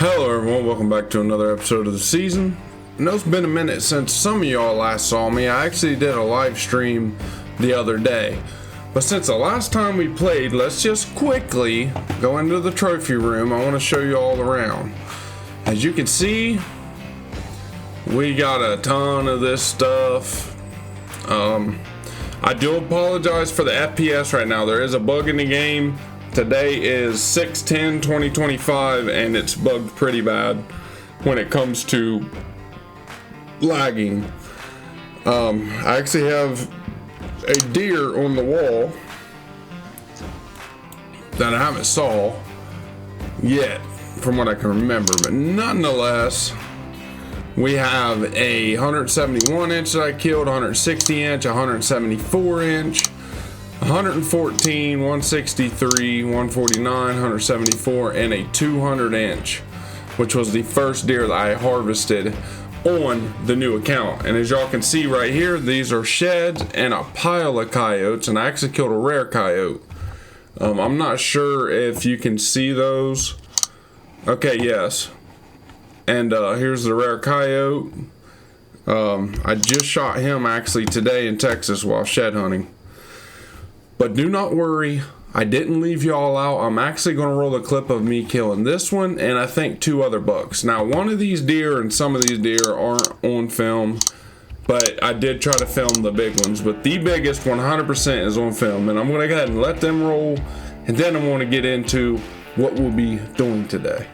Hello everyone, welcome back to another episode of the season. I know it's been a minute since some of y'all last saw me. I actually did a live stream the other day. But since the last time we played, let's just quickly go into the trophy room. I want to show you all around. As you can see, we got a ton of this stuff. I do apologize for the FPS right now. There is a bug in the game. Today is 6/10/2025 and it's bugged pretty bad when it comes to lagging. I actually have a deer on the wall that I haven't saw yet from what I can remember, but nonetheless we have a 171 inch that I killed, 160 inch, 174 inch, 114, 163, 149, 174, and a 200 inch, which was the first deer that I harvested on the new account. And as y'all can see right here, these are sheds and a pile of coyotes, and I actually killed a rare coyote. I'm not sure if you can see those. Okay, yes. And here's the rare coyote. I just shot him actually today in Texas while shed hunting. But do not worry, I didn't leave y'all out. I'm actually going to roll a clip of me killing this one and I think two other bucks. Now, one of these deer and some of these deer aren't on film, but I did try to film the big ones. But the biggest 100% is on film, and I'm going to go ahead and let them roll, and then I'm going to get into what we'll be doing today.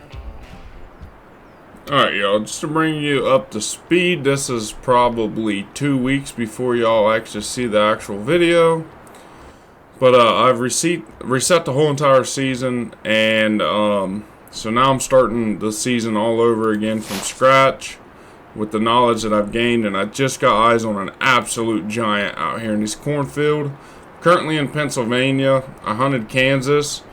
Alright, y'all, just to bring you up to speed, this is probably 2 weeks before y'all actually see the actual video. But I've reset the whole entire season, and so now I'm starting the season all over again from scratch with the knowledge that I've gained, and I just got eyes on an absolute giant out here in this cornfield. Currently in Pennsylvania. I hunted Kansas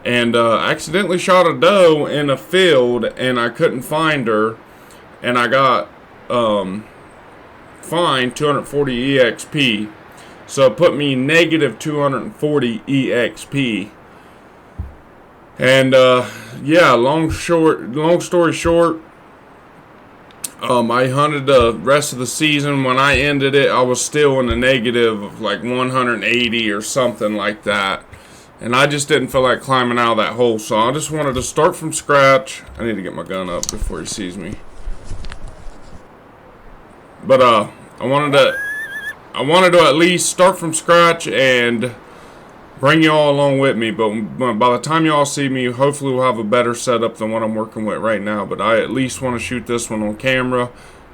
and accidentally shot a doe in a field, and I couldn't find her, and I got fined 240 EXP. So it put me negative 240 EXP. And yeah, long story short, I hunted the rest of the season. When I ended it, I was still in the negative of like 180 or something like that. And I just didn't feel like climbing out of that hole, so I just wanted to start from scratch. I need to get my gun up before he sees me. But I wanted to at least start from scratch and bring y'all along with me. But by the time y'all see me, hopefully we'll have a better setup than what I'm working with right now. But I at least want to shoot this one on camera.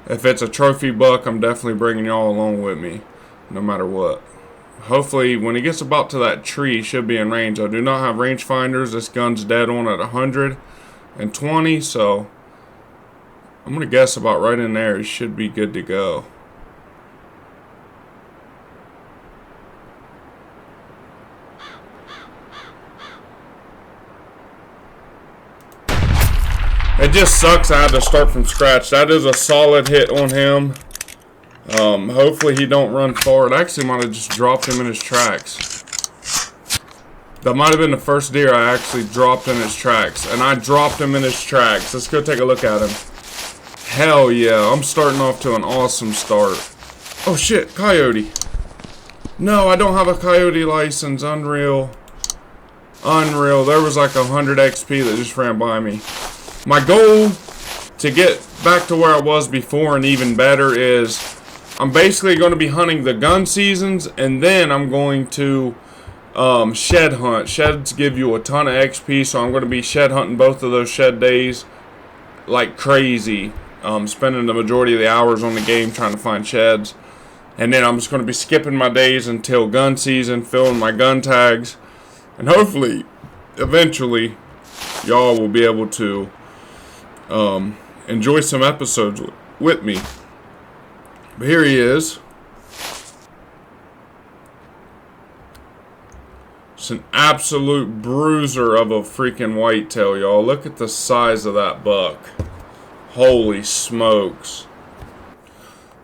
If it's a trophy buck, I'm definitely bringing y'all along with me, no matter what. Hopefully, when he gets about to that tree, he should be in range. I do not have range finders. This gun's dead on at 120, so I'm going to guess about right in there. He should be good to go. It just sucks I had to start from scratch. That is a solid hit on him. Hopefully he don't run forward. I actually might have just dropped him in his tracks. That might have been the first deer I actually dropped in his tracks. And I dropped him in his tracks. Let's go take a look at him. Hell yeah, I'm starting off to an awesome start. Oh shit, coyote. No, I don't have a coyote license. Unreal. Unreal. There was like 100 XP that just ran by me. My goal to get back to where I was before and even better is I'm basically going to be hunting the gun seasons, and then I'm going to shed hunt. Sheds give you a ton of XP, so I'm going to be shed hunting both of those shed days like crazy. Spending the majority of the hours on the game trying to find sheds. And then I'm just going to be skipping my days until gun season, filling my gun tags. And hopefully, eventually, y'all will be able to enjoy some episodes with me. But here he is. It's an absolute bruiser of a freaking whitetail, y'all. Look at the size of that buck. Holy smokes.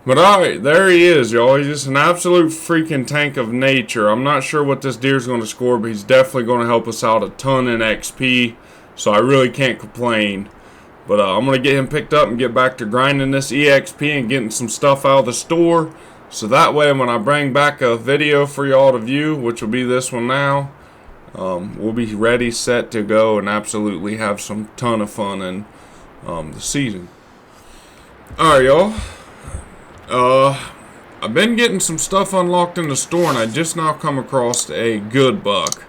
But alright, there he is, y'all. He's just an absolute freaking tank of nature. I'm not sure what this deer's going to score, but he's definitely going to help us out a ton in XP. So I really can't complain. But I'm going to get him picked up and get back to grinding this EXP and getting some stuff out of the store. So that way when I bring back a video for y'all to view, which will be this one now, we'll be ready, set to go, and absolutely have some ton of fun in the season. Alright, y'all. I've been getting some stuff unlocked in the store, and I just now come across a good buck.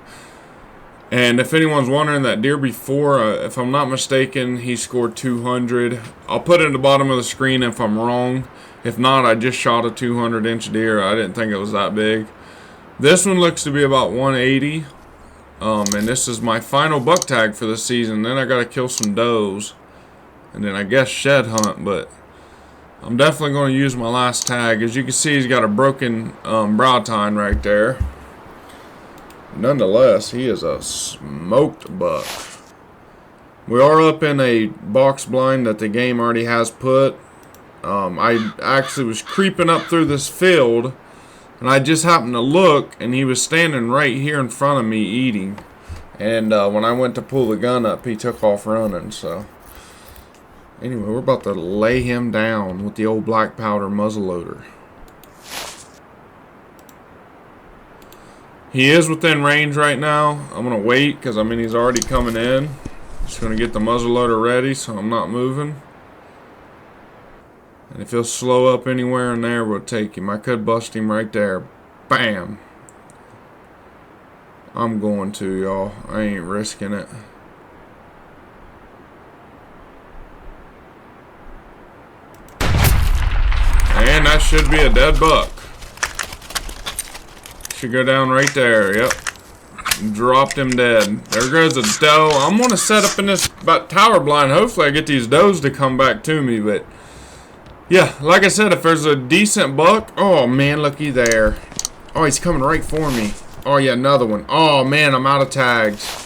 And if anyone's wondering, that deer before, if I'm not mistaken, he scored 200. I'll put it at the bottom of the screen if I'm wrong. If not, I just shot a 200-inch deer. I didn't think it was that big. This one looks to be about 180. And this is my final buck tag for the season. Then I got to kill some does. And then I guess shed hunt, but I'm definitely going to use my last tag. As you can see, he's got a broken brow tine right there. Nonetheless, he is a smoked buck. We are up in a box blind that the game already has put. I actually was creeping up through this field, and I just happened to look, and he was standing right here in front of me eating. And when I went to pull the gun up, he took off running. So anyway, we're about to lay him down with the old black powder muzzleloader. He is within range right now. I'm going to wait because, I mean, he's already coming in. Just going to get the muzzleloader ready so I'm not moving. And if he'll slow up anywhere in there, we'll take him. I could bust him right there. Bam. I'm going to, y'all. I ain't risking it. And that should be a dead buck. Should go down right there. Yep. Dropped him dead. There goes a doe. I'm going to set up in this tower blind. Hopefully I get these does to come back to me. But yeah, like I said, if there's a decent buck. Oh man, looky there. Oh, he's coming right for me. Oh yeah, another one. Oh man, I'm out of tags.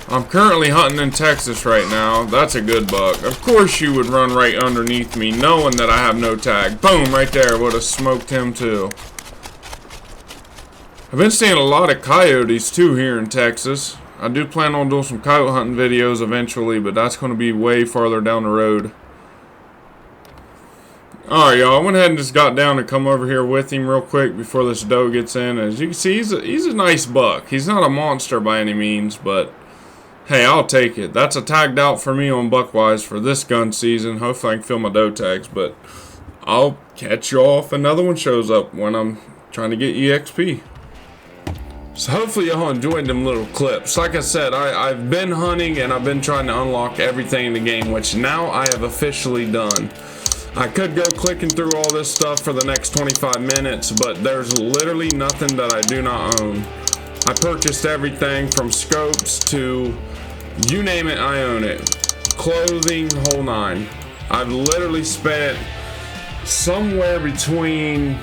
I'm currently hunting in Texas right now. That's a good buck. Of course you would run right underneath me knowing that I have no tag. Boom, right there. Would have smoked him too. I've been seeing a lot of coyotes too here in Texas. I do plan on doing some coyote hunting videos eventually, but that's going to be way farther down the road. Alright, y'all. I went ahead and just got down to come over here with him real quick before this doe gets in. As you can see, he's a nice buck. He's not a monster by any means, but hey, I'll take it. That's a tagged out for me on Buckwise for this gun season. Hopefully I can fill my doe tags, but I'll catch y'all if another one shows up when I'm trying to get EXP. So hopefully y'all enjoyed them little clips. Like I said, I've been hunting and I've been trying to unlock everything in the game, which now I have officially done. I could go clicking through all this stuff for the next 25 minutes, but there's literally nothing that I do not own. I purchased everything from scopes to you name it, I own it. Clothing, whole nine. I've literally spent somewhere between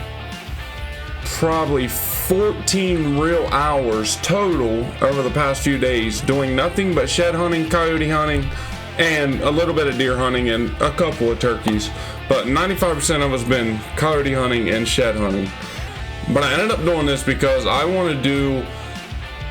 probably 14 real hours total over the past few days doing nothing but shed hunting, coyote hunting, and a little bit of deer hunting and a couple of turkeys. But 95% of it's been coyote hunting and shed hunting. But I ended up doing this because I want to do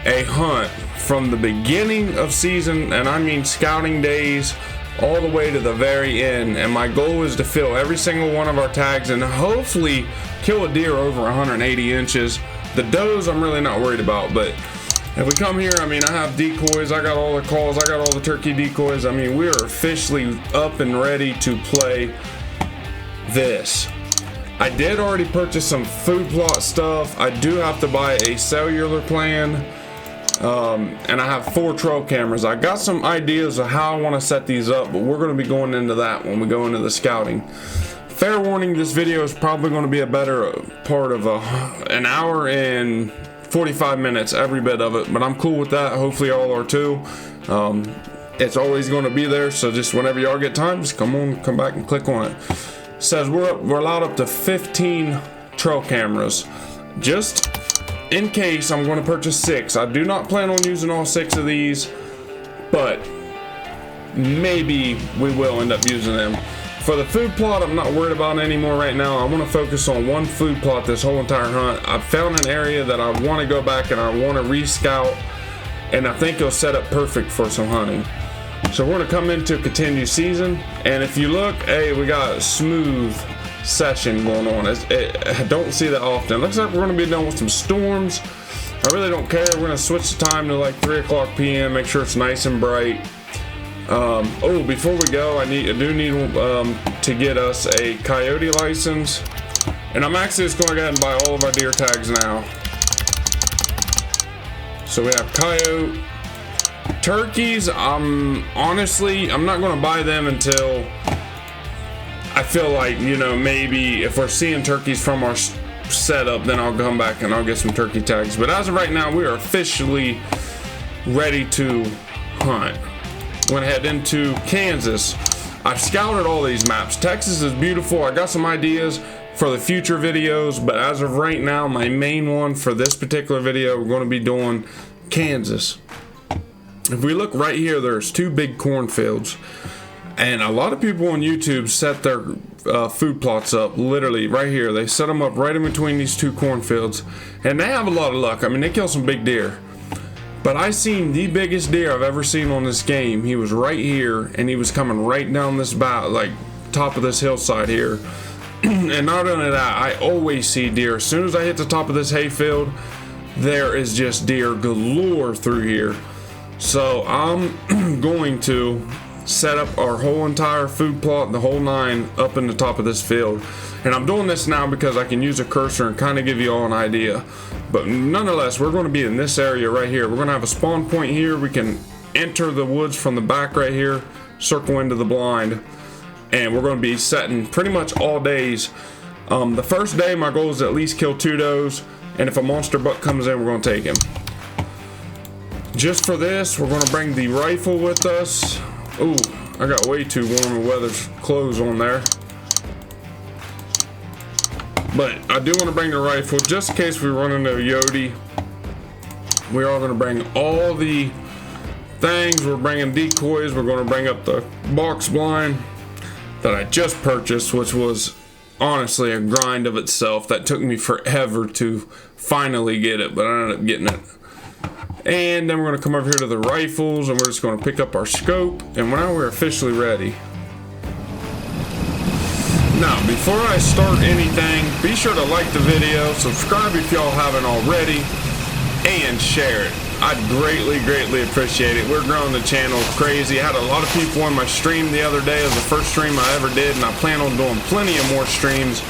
a hunt from the beginning of season, and I mean scouting days, all the way to the very end. And my goal is to fill every single one of our tags and hopefully kill a deer over 180 inches. The does I'm really not worried about, but if we come here, I mean, I have decoys, I got all the calls, I got all the turkey decoys. I mean, we are officially up and ready to play this. I did already purchase some food plot stuff. I do have to buy a cellular plan, and I have 4 trail cameras. I got some ideas of how I want to set these up, but we're going to be going into that when we go into the scouting. Fair warning, this video is probably going to be a better part of an hour and 45 minutes, every bit of it, but I'm cool with that. Hopefully y'all are too. It's always going to be there, so just whenever y'all get time, just come back and click on it. It says we're allowed up to 15 trail cameras. Just in case, I'm going to purchase 6. I do not plan on using all 6 of these, but maybe we will end up using them. For the food plot, I'm not worried about anymore right now. I want to focus on one food plot this whole entire hunt. I've found an area that I want to go back and I want to re-scout and I think it'll set up perfect for some hunting. So we're gonna come into continued season, and if you look, hey, we got a smooth session going on. I don't see that often. Looks like we're gonna be done with some storms. I really don't care. We're gonna switch the time to like 3 o'clock p.m. Make sure it's nice and bright. Oh, before we go, I do need to get us a coyote license, and I'm actually just gonna go ahead and buy all of our deer tags now. So we have coyote. Turkeys, honestly, I'm not going to buy them until I feel like, you know, maybe if we're seeing turkeys from our setup, then I'll come back and I'll get some turkey tags. But as of right now, we are officially ready to hunt. Went ahead into Kansas. I've scouted all these maps. Texas is beautiful. I got some ideas for the future videos, but as of right now, my main one for this particular video, we're going to be doing Kansas. If we look right here, there's 2 big cornfields, and a lot of people on YouTube set their food plots up literally right here. They set them up right in between these 2 cornfields, and they have a lot of luck. I mean, they kill some big deer, but I seen the biggest deer I've ever seen on this game. He was right here, and he was coming right down this like top of this hillside here. And not only that, I always see deer. As soon as I hit the top of this hayfield, there is just deer galore through here. So I'm going to set up our whole entire food plot, the whole 9, up in the top of this field. And I'm doing this now because I can use a cursor and kind of give you all an idea. But nonetheless, we're going to be in this area right here. We're going to have a spawn point here. We can enter the woods from the back right here, circle into the blind, and we're going to be setting pretty much all days. The first day, my goal is to at least kill 2 does, and if a monster buck comes in, we're going to take him. Just for this, we're going to bring the rifle with us. Ooh, I got way too warm of weather's clothes on there. But I do want to bring the rifle just in case we run into a Yodi. We are going to bring all the things. We're bringing decoys. We're going to bring up the box blind that I just purchased, which was honestly a grind of itself. That took me forever to finally get it, but I ended up getting it. And then we're going to come over here to the rifles, and we're just going to pick up our scope, and now we're officially ready. Now, before I start anything, be sure to like the video, subscribe if y'all haven't already, and share it. I'd greatly appreciate it. We're growing the channel crazy. I had a lot of people on my stream the other day. It was the first stream I ever did, and I plan on doing plenty of more streams.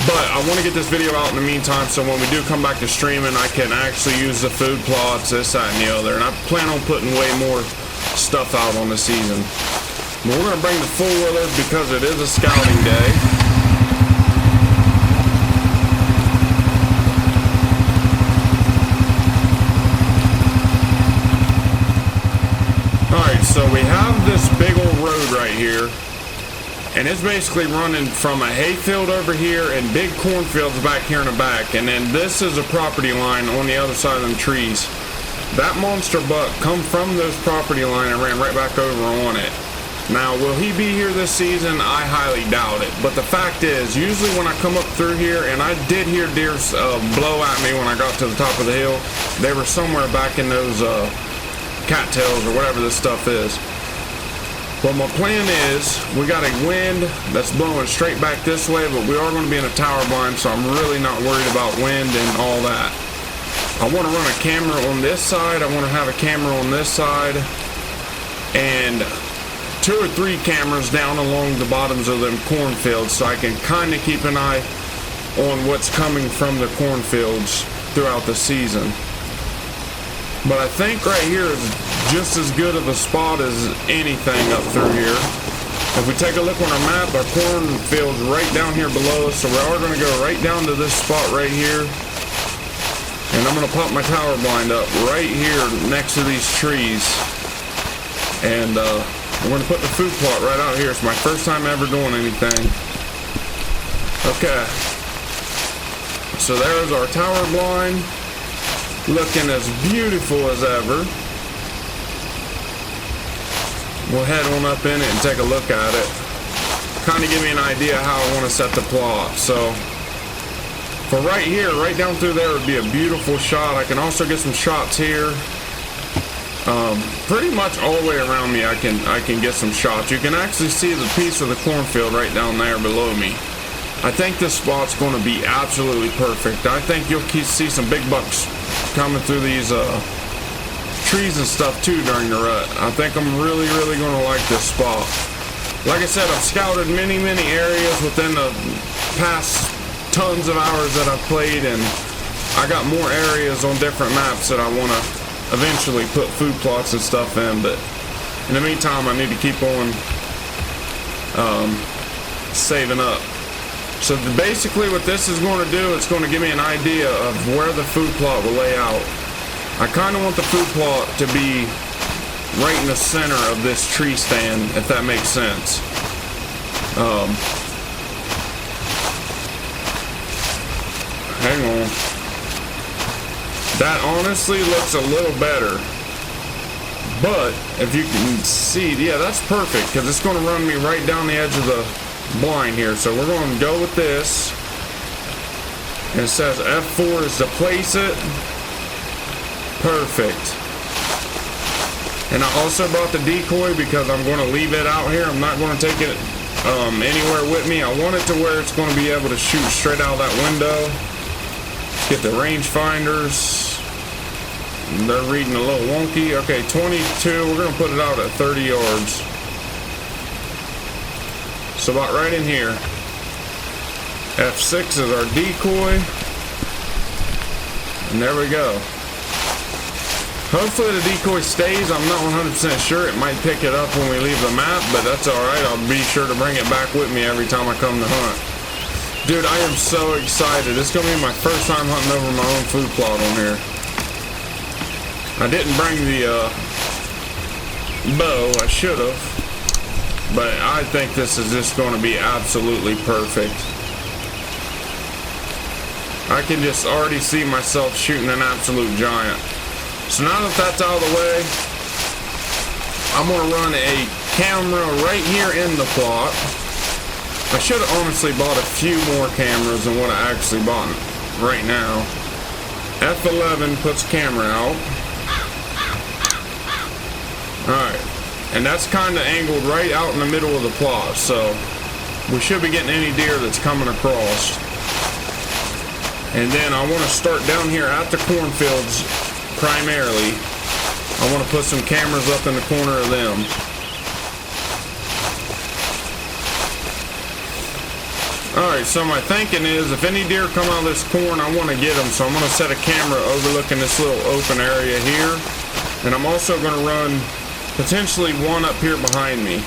But I want to get this video out in the meantime, so when we do come back to streaming, I can actually use the food plots, this, that, and the other. And I plan on putting way more stuff out on the season. But we're going to bring the four-wheelers because it is a scouting day. Alright, so we have this big old road right here. And it's basically running from a hayfield over here and big cornfields back here in the back. And then this is a property line on the other side of them trees. That monster buck come from those property line and ran right back over on it. Now, will he be here this season? I highly doubt it. But the fact is, usually when I come up through here, and I did hear deer blow at me when I got to the top of the hill, they were somewhere back in those cattails or whatever this stuff is. Well, my plan is, we got a wind that's blowing straight back this way, but we are going to be in a tower blind, so I'm really not worried about wind and all that. I want to run a camera on this side, I want to have a camera on this side, and 2 or 3 cameras down along the bottoms of them cornfields, so I can kind of keep an eye on what's coming from the cornfields throughout the season. But I think right here is just as good of a spot as anything up through here. If we take a look on our map, our cornfield's right down here below us, so we are going to go right down to this spot right here. And I'm going to pop my tower blind up right here next to these trees. And I'm going to put the food plot right out here. It's my first time ever doing anything. Okay. So there's our tower blind. Looking as beautiful as ever. We'll head on up in it and take a look at it. Kind of give me an idea how I want to set the plot. So, for right here, right down through there would be a beautiful shot. I can also get some shots here. Pretty much all the way around me, I can get some shots. You can actually see the piece of the cornfield right down there below me. I think this spot's going to be absolutely perfect. I think you'll see some big bucks coming through these trees and stuff too during the rut. I think I'm really going to like this spot. Like I said, I've scouted many areas within the past tons of hours that I've played, and I got more areas on different maps that I want to eventually put food plots and stuff in, but in the meantime I need to keep on saving up. So basically what this is going to do, it's going to give me an idea of where the food plot will lay out. I kind of want the food plot to be right in the center of this tree stand, if that makes sense. Hang on. That honestly looks a little better. But if you can see, yeah, that's perfect, because it's going to run me right down the edge of the blind here. So we're going to go with this. And it says F4 is to place it. Perfect. And I also brought the decoy because I'm going to leave it out here. I'm not going to take it anywhere with me. I want it to where it's going to be able to shoot straight out of that window. Let's get the rangefinders. They're reading a little wonky. Okay, 22. We're going to put it out at 30 yards. So about right in here. F6 is our decoy. And there we go. Hopefully the decoy stays. I'm not 100% sure. It might pick it up when we leave the map, but that's alright. I'll be sure to bring it back with me every time I come to hunt. Dude, I am so excited. It's going to be my first time hunting over my own food plot on here. I didn't bring the bow. I should have. But I think this is just going to be absolutely perfect. I can just already see myself shooting an absolute giant. So now that that's out of the way, I'm going to run a camera right here in the plot. I should have honestly bought a few more cameras than what I actually bought right now. F11 puts camera out. Alright, and that's kind of angled right out in the middle of the plot, so we should be getting any deer that's coming across. And then I want to start down here at the cornfields primarily. I want to put some cameras up in the corner of them. Alright, so my thinking is if any deer come out of this corn, I want to get them. So I'm going to set a camera overlooking this little open area here. And I'm also going to run potentially one up here behind me.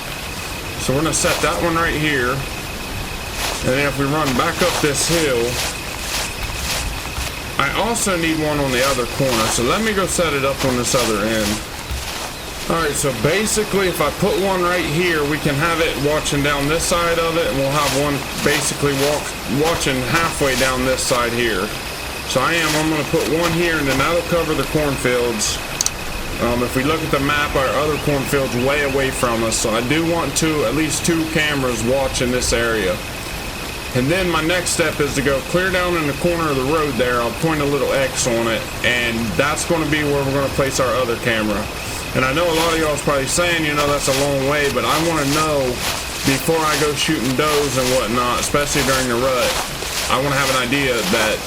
So we're going to set that one right here. And then if we run back up this hill, I also need one on the other corner, so let me go set it up on this other end. Alright, so basically if I put one right here, we can have it watching down this side of it, and we'll have one basically watching halfway down this side here. So I'm going to put one here, and then that'll cover the cornfields. If we look at the map, our other cornfield's way away from us, so I do want at least two cameras watching this area. And then my next step is to go clear down in the corner of the road there. I'll point a little X on it, and that's going to be where we're going to place our other camera. And I know a lot of y'all is probably saying, you know, that's a long way, but I want to know before I go shooting does and whatnot, especially during the rut, I want to have an idea that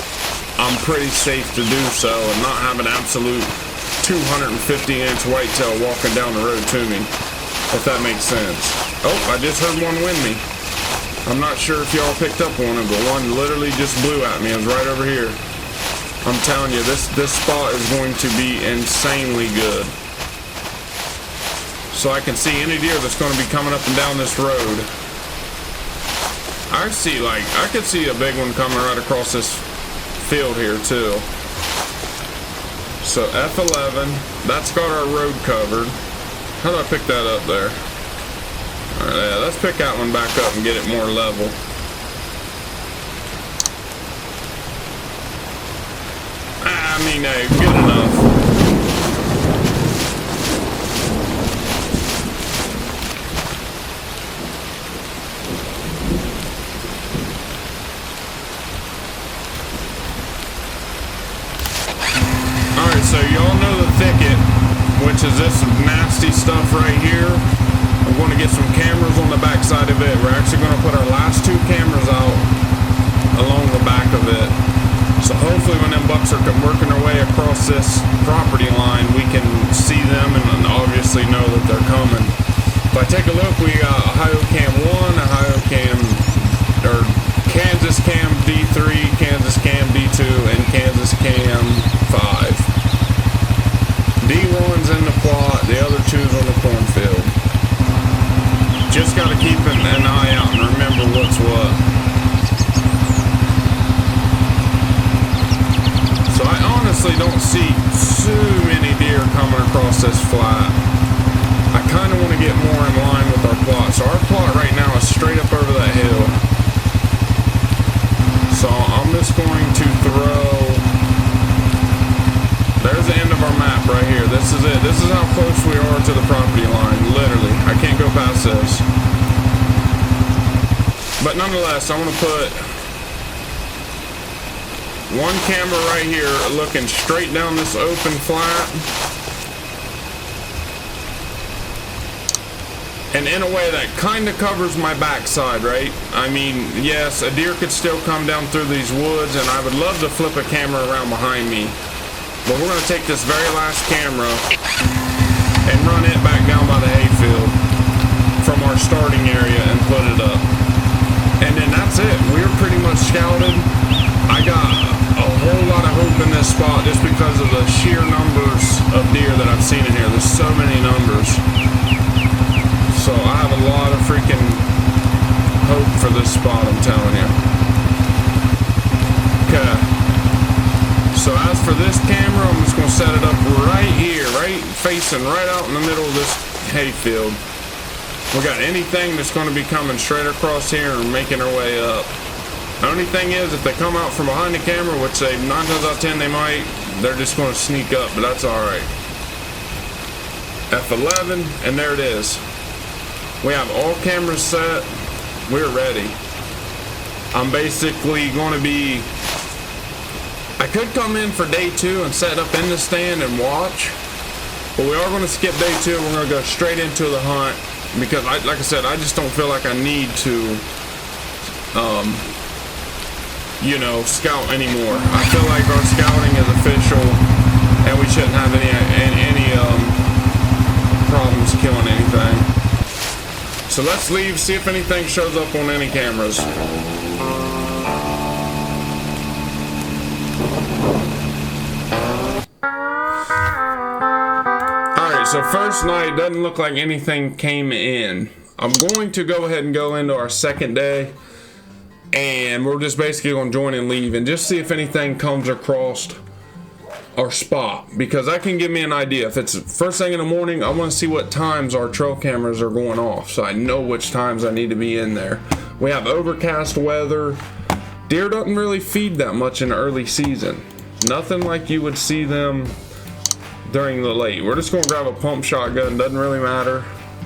I'm pretty safe to do so and not have an absolute 250-inch whitetail walking down the road to me, if that makes sense. Oh, I just heard one wind me. I'm not sure if y'all picked up on it, but one literally just blew at me. It was right over here. I'm telling you, this spot is going to be insanely good. So I can see any deer that's going to be coming up and down this road. I could see a big one coming right across this field here too. So F11, that's got our road covered. How do I pick that up there? Alright, yeah, let's pick that one back up and get it more level. I mean, hey, good enough. Alright, so y'all know the thicket which is this nasty stuff right here. I'm going to get some cameras on the back side of it. We're actually going to put our last 2 cameras out along the back of it. So hopefully when them bucks are working their way across this property line, we can see them and obviously know that they're coming. If I take a look, we got Ohio Cam 1, Ohio Cam, or Kansas Cam D3, Kansas Cam D2, and Kansas Cam 5. D1's in the plot, the other 2's on the cornfield. Just gotta keep an eye out and remember what's what. So I honestly don't see too many deer coming across this flat. I kind of want to get more in line with our plot. So our plot right now is straight up over that hill. So I'm just going to throw... There's the end of our map right here. This is it. This is how close we are to the property line. Literally. I can't go past this. But nonetheless, I'm going to put one camera right here looking straight down this open flat. And in a way that kind of covers my backside, right? I mean, yes, a deer could still come down through these woods, and I would love to flip a camera around behind me. But we're going to take this very last camera and run it back down by the hayfield from our starting area and put it up. And then that's it. We're pretty much scouted. I got a whole lot of hope in this spot just because of the sheer numbers of deer that I've seen in here. There's so many numbers. So I have a lot of freaking hope for this spot, I'm telling you. Okay. So as for this camera, I'm just going to set it up right here, right facing right out in the middle of this hayfield. We got anything that's going to be coming straight across here and making their way up. The only thing is, if they come out from behind the camera, which they 9 times out of 10 they might, they're just going to sneak up, but that's alright. F11, and there it is. We have all cameras set. We're ready. I'm basically going to be... I could come in for day 2 and set up in the stand and watch, but we are going to skip day 2. We're going to go straight into the hunt because, like I said, I just don't feel like I need to, you know, scout anymore. I feel like our scouting is official, and we shouldn't have any problems killing anything. So let's leave, see if anything shows up on any cameras. Alright, so first night, doesn't look like anything came in. I'm going to go ahead and go into our second day, and we're just basically going to join and leave and just see if anything comes across our spot, because that can give me an idea. If it's first thing in the morning, I want to see what times our trail cameras are going off so I know which times I need to be in there. We have overcast weather. Deer doesn't really feed that much in the early season. Nothing like you would see them during the late. We're just going to grab a pump shotgun, doesn't really matter.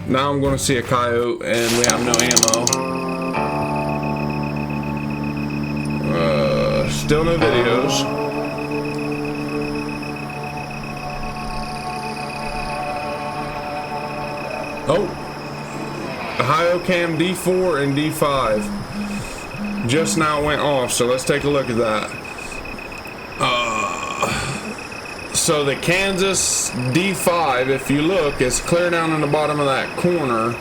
Now I'm going to see a coyote and we have no ammo. Still no videos. Oh, Ohio Cam D4 and D5 just now went off, so let's take a look at that. So the Kansas D5, if you look, is clear down in the bottom of that corner,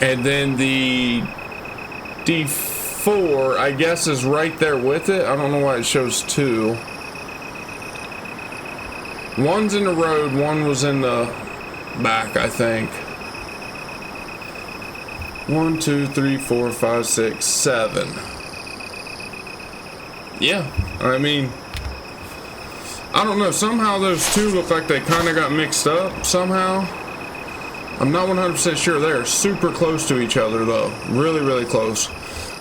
and then the D4, I guess, is right there with it. I don't know why it shows 2. One's in the road, one was in the back, I think. 1, 2, 3, 4, 5, 6, 7. Yeah, I mean, I don't know. Somehow those two look like they kind of got mixed up somehow. I'm not 100% sure. They're super close to each other though. Really, really close.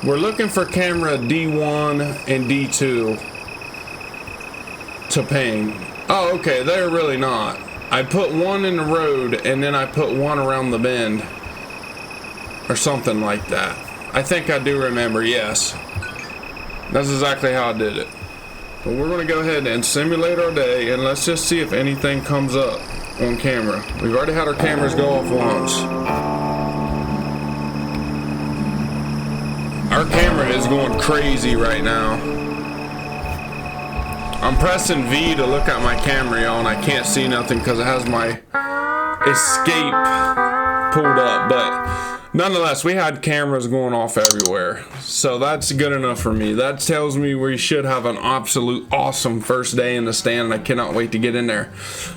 We're looking for camera D1 and D2 to ping. Oh, okay. They're really not. I put one in the road and then I put one around the bend or something like that. I think I do remember, yes. That's exactly how I did it. But we're going to go ahead and simulate our day and let's just see if anything comes up. on camera. We've already had our cameras go off once. Our camera is going crazy right now. I'm pressing V to look at my camera, y'all, and I can't see nothing because it has my escape pulled up. But nonetheless, we had cameras going off everywhere. So that's good enough for me. That tells me we should have an absolute awesome first day in the stand, and I cannot wait to get in there.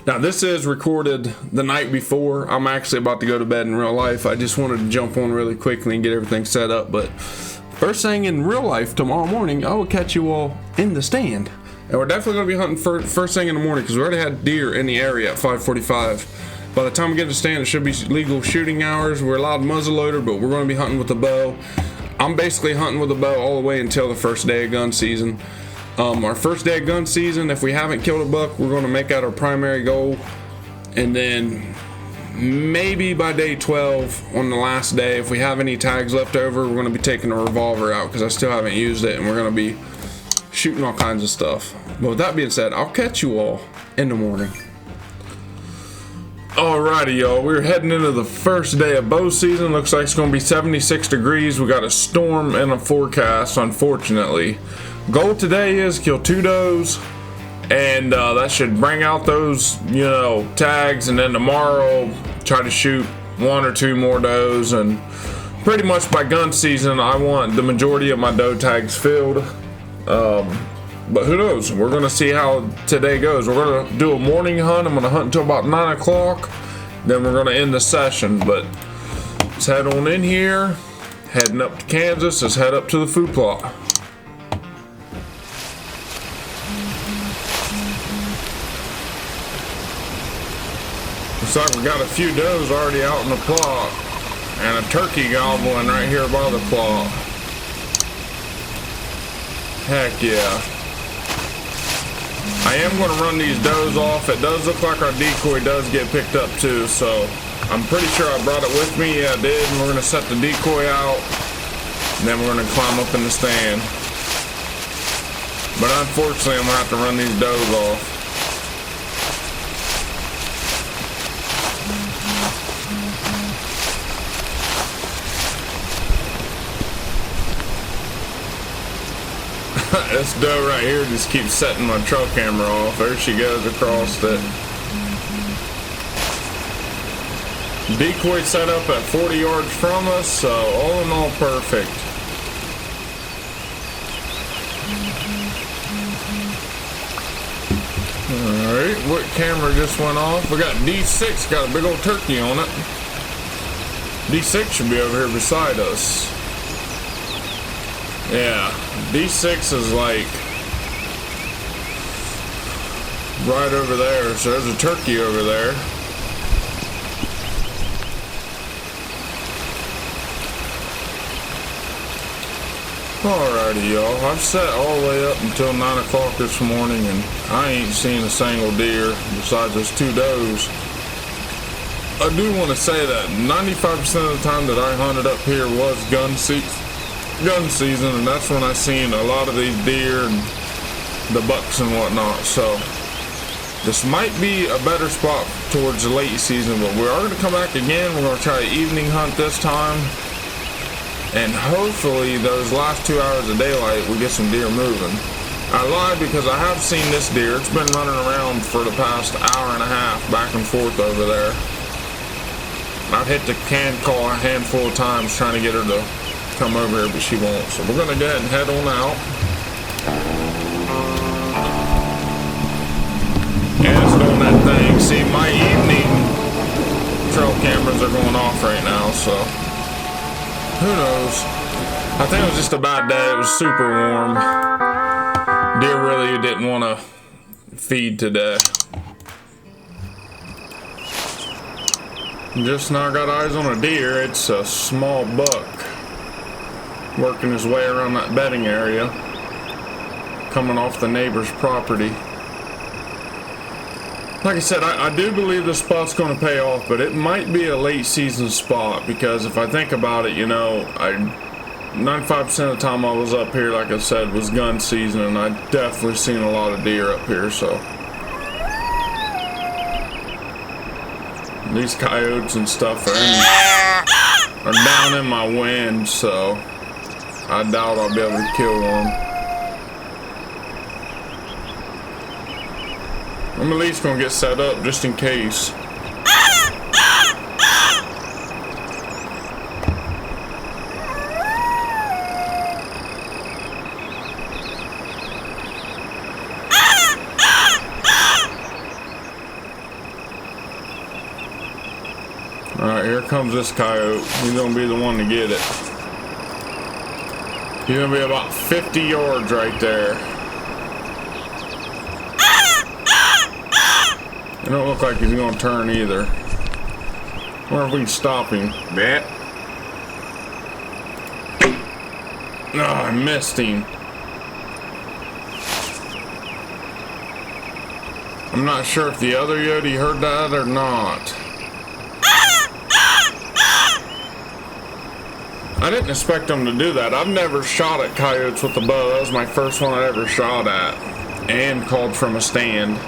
Now, this is recorded the night before. I'm actually about to go to bed in real life. I just wanted to jump on really quickly and get everything set up. But first thing in real life, tomorrow morning, I will catch you all in the stand. And we're definitely going to be hunting first thing in the morning because we already had deer in the area at 5:45. By the time we get to the stand, it should be legal shooting hours. We're allowed muzzleloader, but we're going to be hunting with a bow. I'm basically hunting with a bow all the way until the first day of gun season. Our first day of gun season, if we haven't killed a buck, we're going to make that our primary goal. And then maybe by day 12 on the last day, if we have any tags left over, we're going to be taking a revolver out because I still haven't used it, and we're going to be shooting all kinds of stuff. But with that being said, I'll catch you all in the morning. Alrighty, y'all, we're heading into the first day of bow season. Looks like it's going to be 76 degrees. We got a storm in a forecast, unfortunately. Goal today is kill 2 does, and that should bring out those, tags, and then tomorrow try to shoot 1 or 2 more does. And pretty much by gun season, I want the majority of my doe tags filled. But who knows? We're going to see how today goes. We're going to do a morning hunt. I'm going to hunt until about 9 o'clock. Then we're going to end the session. But let's head on in here. Heading up to Kansas. Let's head up to the food plot. Looks like we got a few does already out in the plot. And a turkey gobbling right here by the plot. Heck yeah. I am going to run these does off. It does look like our decoy does get picked up too, so I'm pretty sure I brought it with me. Yeah, I did. And we're going to set the decoy out, and then we're going to climb up in the stand. But unfortunately, I'm going to have to run these does off. This doe right here just keeps setting my trail camera off. There she goes across it. Decoy set up at 40 yards from us, so all in all perfect. Alright, what camera just went off? We got D6, got a big old turkey on it. D6 should be over here beside us. Yeah, D6 is like right over there, so there's a turkey over there. Alrighty, y'all, I've sat all the way up until 9 o'clock this morning, and I ain't seen a single deer besides those 2 does. I do want to say that 95% of the time that I hunted up here was gun season, and that's when I seen a lot of these deer and the bucks and whatnot. So this might be a better spot towards the late season, but we are going to come back again. We're going to try an evening hunt this time, and hopefully those last 2 hours of daylight we get some deer moving. I lied because I have seen this deer. It's been running around for the past hour and a half back and forth over there. I've hit the can call a handful of times trying to get her to come over here, but she won't. So we're gonna go ahead and head on out. And it's doing that thing. See, my evening trail cameras are going off right now, so who knows? I think it was just a bad day. It was super warm. Deer really didn't want to feed today. Just now got eyes on a deer. It's a small buck working his way around that bedding area, coming off the neighbor's property. Like I said, I do believe this spot's going to pay off, but it might be a late season spot because if I think about it, 95% of the time I was up here, like I said, was gun season, and I definitely seen a lot of deer up here, so. These coyotes and stuff are down in my wind, so I doubt I'll be able to kill one. I'm at least gonna get set up just in case. Alright, here comes this coyote. He's gonna be the one to get it. He's gonna be about 50 yards right there. It don't look like he's gonna turn either. Wonder if we can stop him. Bet. No, I missed him. I'm not sure if the other Yodi heard that or not. I didn't expect them to do that. I've never shot at coyotes with a bow. That was my first one I ever shot at and called from a stand.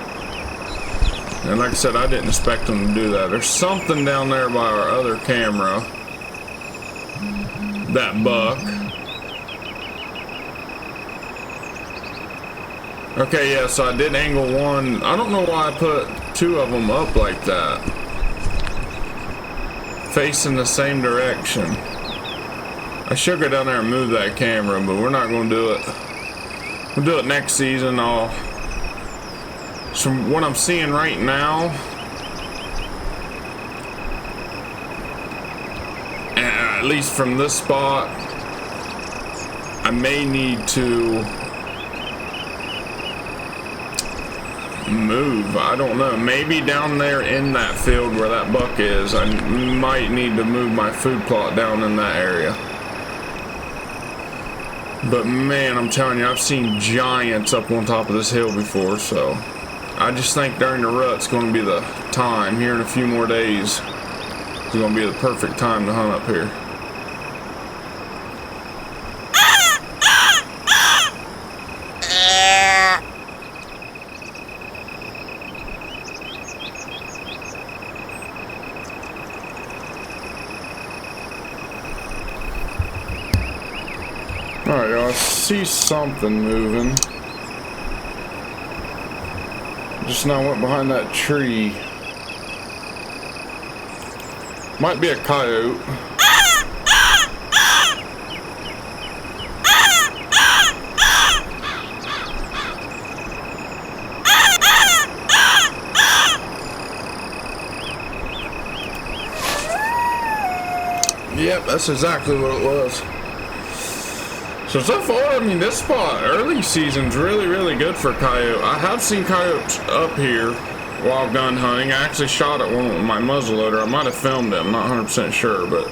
And like I said, I didn't expect them to do that. There's something down there by our other camera. That buck. Okay, yeah, so I did angle one. I don't know why I put two of them up like that. Facing the same direction. I should go down there and move that camera, but we're not going to do it. We'll do it next season. So what I'm seeing right now, at least from this spot, I may need to move. I don't know. Maybe down there in that field where that buck is, I might need to move my food plot down in that area. But man, I'm telling you, I've seen giants up on top of this hill before, so I just think during the rut's going to be the time. Here in a few more days, it's going to be the perfect time to hunt up here. Alright, y'all, I see something moving. Just now went behind that tree. Might be a coyote. Yep, that's exactly what it was. So far, I mean, this spot, early season's really, really good for coyote. I have seen coyotes up here while gun hunting. I actually shot at one with my muzzleloader. I might have filmed it, I'm not 100% sure, but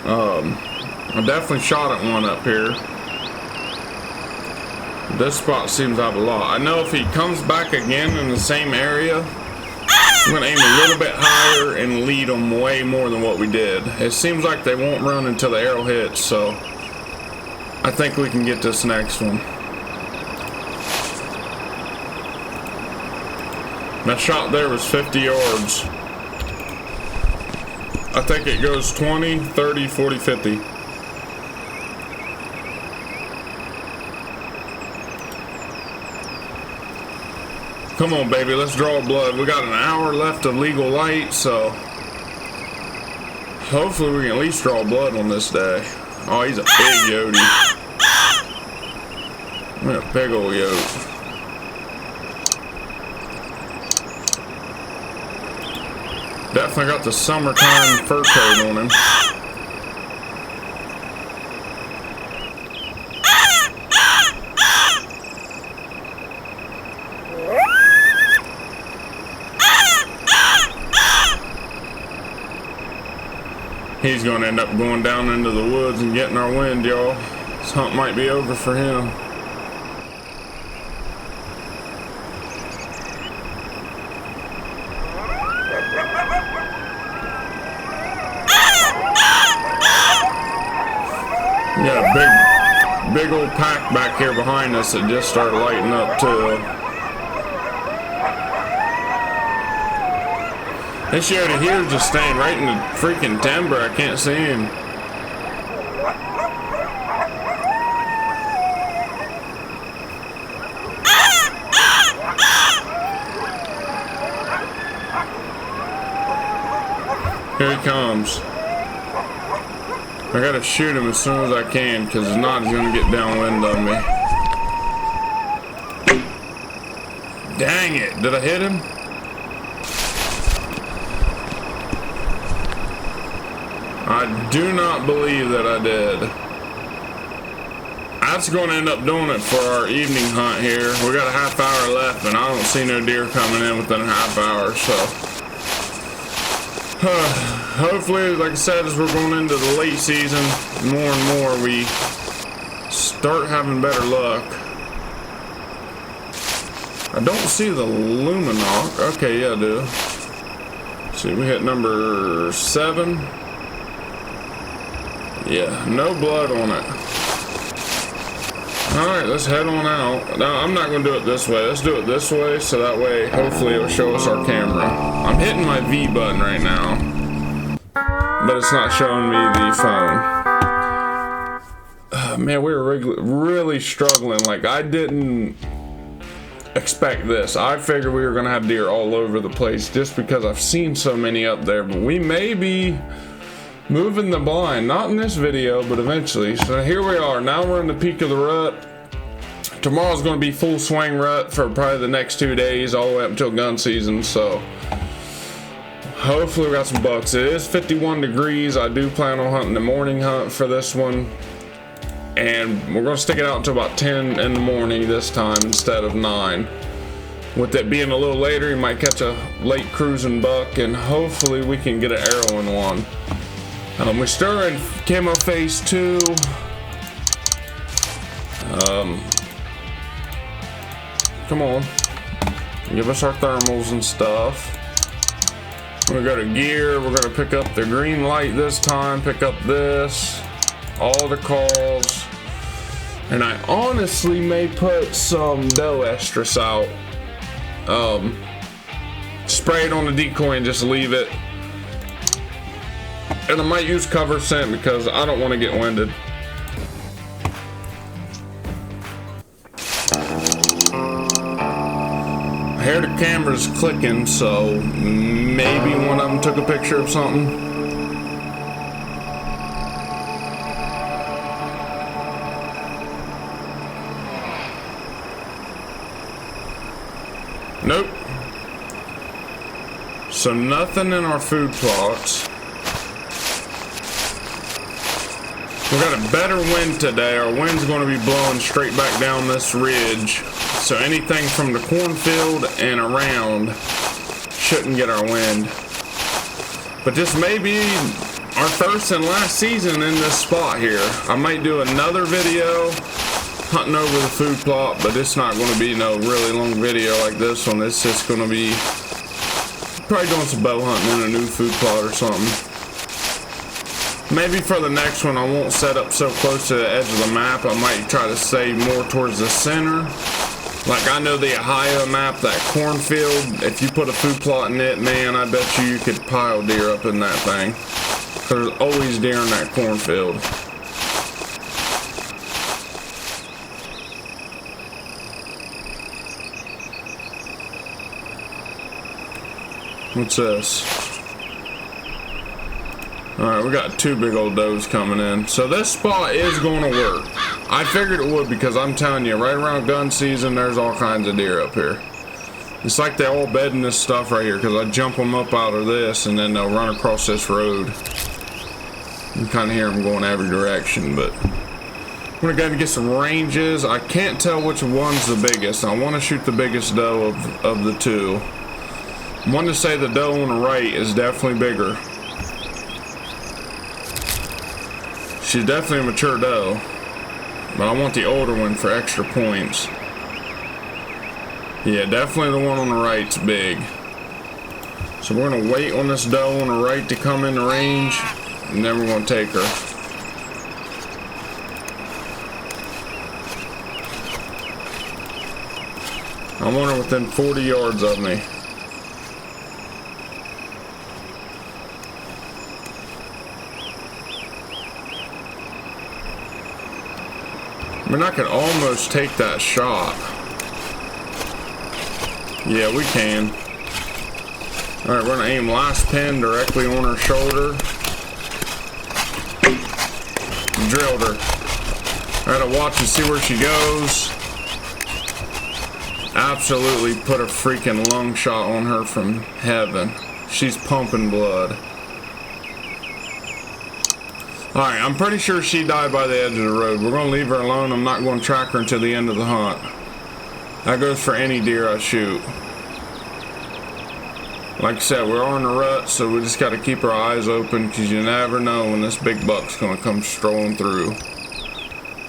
I definitely shot at one up here. This spot seems to have a lot. I know if he comes back again in the same area, I'm gonna aim a little bit higher and lead them way more than what we did. It seems like they won't run until the arrow hits, so I think we can get this next one. That shot there was 50 yards. I think it goes 20, 30, 40, 50. Come on, baby, let's draw blood. We got an hour left of legal light, so hopefully we can at least draw blood on this day. Oh, he's a big Yodi. A big old yote. Definitely got the summertime fur coat on him. He's gonna end up going down into the woods and getting our wind, y'all. This hunt might be over for him. We got a big old pack back here behind us that just started lighting up too. This Yoda here just staying right in the freaking timber. I can't see him. Here he comes. I gotta shoot him as soon as I can, because if not, he's gonna get downwind on me. Dang it, did I hit him? I do not believe that I did. That's gonna end up doing it for our evening hunt here. We got a half hour left, and I don't see no deer coming in within a half hour, so. Hopefully, like I said, as we're going into the late season, more and more we start having better luck. I don't see the Luminoc. Okay, yeah, I do. See, we hit number 7. Yeah, no blood on it. Alright, let's head on out. Now, I'm not going to do it this way. Let's do it this way, so that way, hopefully, it'll show us our camera. I'm hitting my V button right now, but it's not showing me the phone. Man, we were really struggling. Like, I didn't expect this. I figured we were going to have deer all over the place just because I've seen so many up there, but we may be moving the blind, not in this video, but eventually. So here we are. Now we're in the peak of the rut. Tomorrow's going to be full swing rut for probably the next 2 days, all the way up until gun season. So hopefully we got some bucks. It is 51 degrees. I do plan on hunting the morning hunt for this one, and we're going to stick it out until about 10 in the morning this time instead of 9. With it being a little later, you might catch a late cruising buck, and hopefully we can get an arrow in one. We're still in camo phase 2. Come on. Give us our thermals and stuff. We're gonna go to gear. We're gonna pick up the green light this time. Pick up this. All the calls. And I honestly may put some doe estrus out. Spray it on the decoy and just leave it. And I might use cover scent because I don't want to get winded. I hear the camera's clicking, so maybe one of them took a picture of something. Nope. So nothing in our food plots. We got a better wind today. Our wind's going to be blowing straight back down this ridge. So anything from the cornfield and around shouldn't get our wind. But this may be our first and last season in this spot here. I might do another video hunting over the food plot, but it's not going to be no really long video like this one. It's just going to be probably doing some bow hunting in a new food plot or something. Maybe for the next one, I won't set up so close to the edge of the map. I might try to stay more towards the center. Like, I know the Ohio map, that cornfield, if you put a food plot in it, man, I bet you could pile deer up in that thing. There's always deer in that cornfield. What's this? Alright, we got 2 big old does coming in. So this spot is going to work. I figured it would because I'm telling you, right around gun season, there's all kinds of deer up here. It's like they all bed in this stuff right here because I jump them up out of this and then they'll run across this road. You can kind of hear them going every direction, but I'm going to go ahead and get some ranges. I can't tell which one's the biggest. I want to shoot the biggest doe of the 2. I want to say the doe on the right is definitely bigger. She's definitely a mature doe, but I want the older one for extra points. Yeah, definitely the one on the right's big. So we're gonna wait on this doe on the right to come in the range, and then we're gonna take her. I want her within 40 yards of me. I mean, I could almost take that shot. Yeah, we can. Alright, we're gonna aim last pin directly on her shoulder. Drilled her. I gotta watch and see where she goes. Absolutely put a freaking lung shot on her from heaven. She's pumping blood. Alright, I'm pretty sure she died by the edge of the road. We're gonna leave her alone. I'm not gonna track her until the end of the hunt. That goes for any deer I shoot. Like I said, we're on the rut, so we just got to keep our eyes open because you never know when this big buck's going to come strolling through.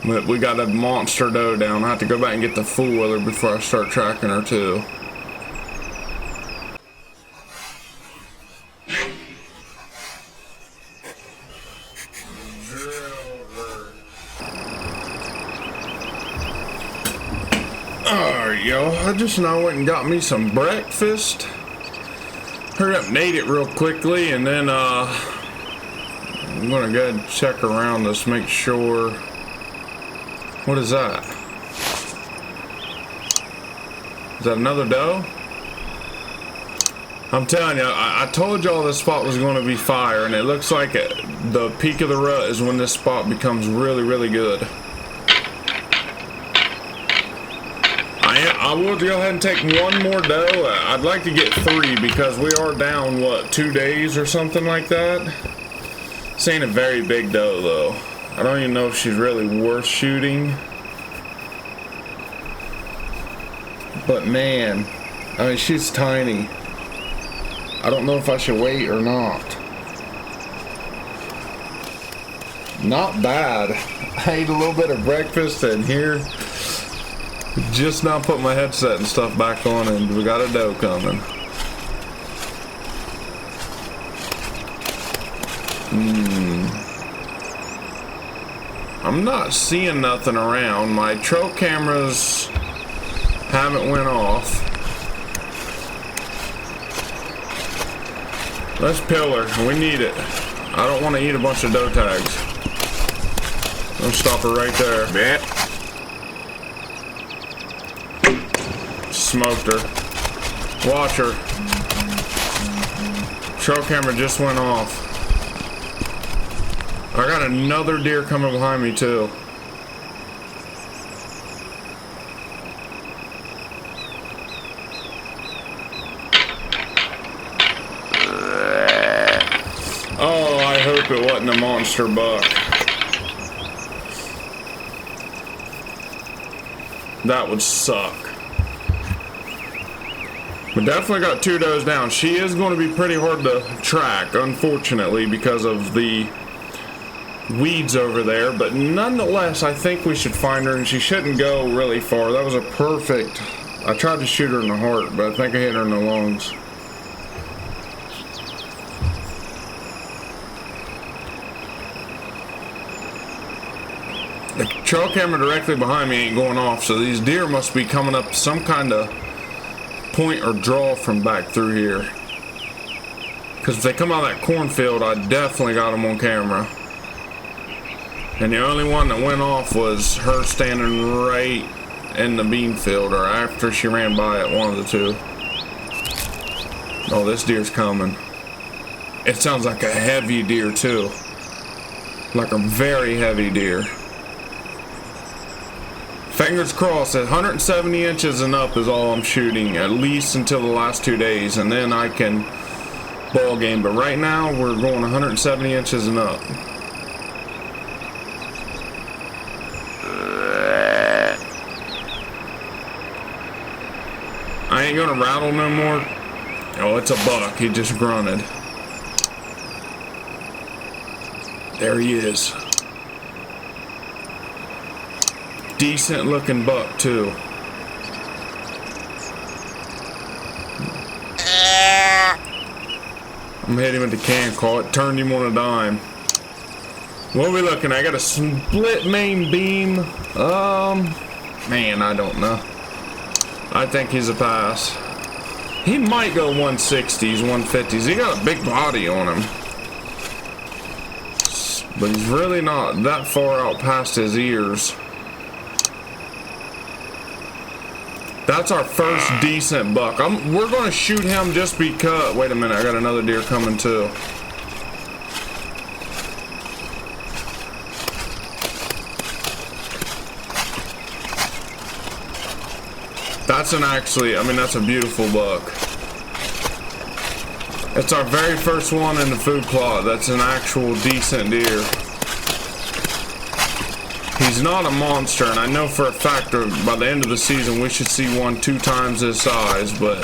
But we got a monster doe down. I have to go back and get the fool with her before I start tracking her too. Alright, y'all. I just now went and got me some breakfast. Hurry up and ate it real quickly, and then I'm gonna go ahead and check around this, make sure. What is that? Is that another doe? I'm telling you, I told y'all this spot was going to be fire, and it looks like the peak of the rut is when this spot becomes really, really good. I will go ahead and take one more doe. I'd like to get 3 because we are down, what, 2 days or something like that? This ain't a very big doe, though. I don't even know if she's really worth shooting. But man, I mean, she's tiny. I don't know if I should wait or not. Not bad. I ate a little bit of breakfast in here. Just now put my headset and stuff back on, and we got a doe coming. I'm not seeing nothing around. My trail cameras haven't went off. Let's pill her. We need it. I don't want to eat a bunch of doe tags. I'll stop her right there. Yeah. Smoked her. Watch her. Trail camera just went off. I got another deer coming behind me too. Oh, I hope it wasn't a monster buck. That would suck. We definitely got 2 does down. She is going to be pretty hard to track, unfortunately, because of the weeds over there. But nonetheless, I think we should find her, and she shouldn't go really far. That was a perfect... I tried to shoot her in the heart, but I think I hit her in the lungs. The trail camera directly behind me ain't going off, so these deer must be coming up some kind of point or draw from back through here. Because if they come out of that cornfield, I definitely got them on camera. And the only one that went off was her standing right in the bean field, or after she ran by it, one of the two. Oh, this deer's coming. It sounds like a heavy deer too. Like a very heavy deer. Fingers crossed, at 170 inches and up is all I'm shooting, at least until the last 2 days, and then I can ball game. But right now, we're going 170 inches and up. I ain't gonna rattle no more. Oh, it's a buck. He just grunted. There he is. Decent looking buck too. I'm gonna hit him with the can call. It turned him on a dime. What are we looking at? I got a split main beam. Man, I don't know. I think he's a pass. He might go 160s, 150s. He got a big body on him. But he's really not that far out past his ears. That's our first decent buck. We're going to shoot him just because. Wait a minute, I got another deer coming too. That's that's a beautiful buck. It's our very first one in the food plot. That's an actual decent deer. He's not a monster, and I know for a fact that by the end of the season we should see one 2 times his size, but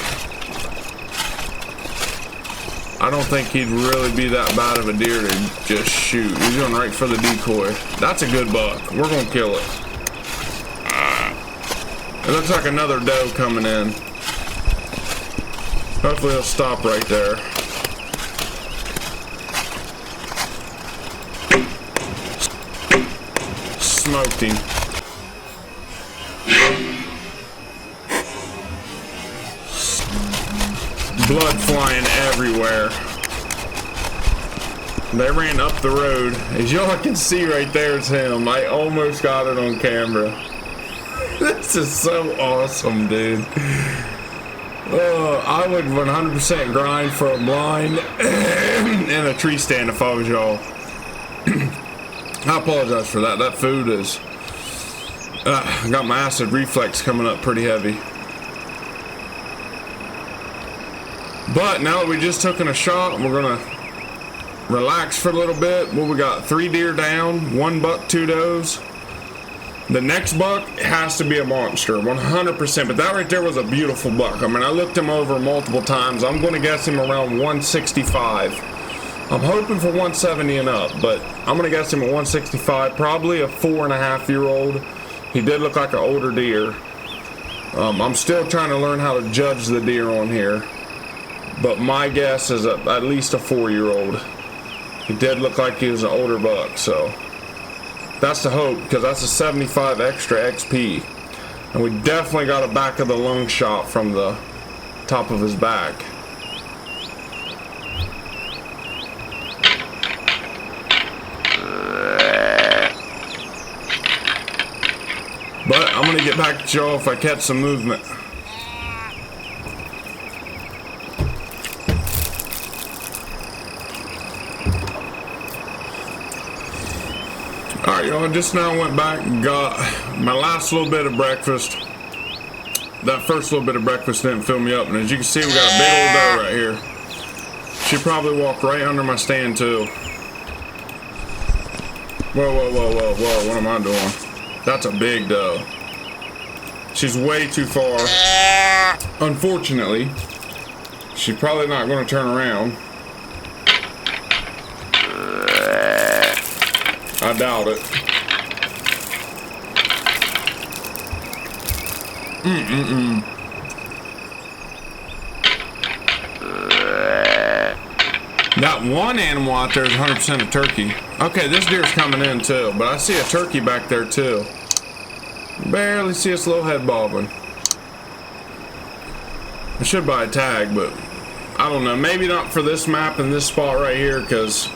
I don't think he'd really be that bad of a deer to just shoot. He's going right for the decoy. That's a good buck. We're going to kill it. It looks like another doe coming in. Hopefully he'll stop right there. Smoked him. Blood flying everywhere. They ran up the road. As y'all can see right there, it's him. I almost got it on camera. This is so awesome, dude. I would 100% grind for a blind in a tree stand if I was y'all. I apologize for that. That food is... I got my acid reflex coming up pretty heavy. But now that we just took in a shot, we're going to relax for a little bit. Well, we got 3 deer down, 1 buck, 2 does. The next buck has to be a monster, 100%. But that right there was a beautiful buck. I mean, I looked him over multiple times. I'm going to guess him around 165. I'm hoping for 170 and up, but I'm going to guess him at 165. Probably a 4.5-year-old. He did look like an older deer. I'm still trying to learn how to judge the deer on here. But my guess is at least a 4-year-old. He did look like he was an older buck, so... That's the hope, because that's a 75 extra XP. And we definitely got a back of the lung shot from the top of his back. But I'm going to get back to y'all if I catch some movement. Alright, y'all, just now went back and got my last little bit of breakfast. That first little bit of breakfast didn't fill me up, and as you can see, we got a big old doe right here. She probably walked right under my stand, too. Whoa, whoa, whoa, whoa, whoa, what am I doing? That's a big doe. She's way too far. Unfortunately, she's probably not going to turn around. I doubt it. That one animal out there is 100% a turkey. Okay, this deer's coming in too, but I see a turkey back there too. Barely see its little head bobbing. I should buy a tag, but I don't know. Maybe not for this map and this spot right here, because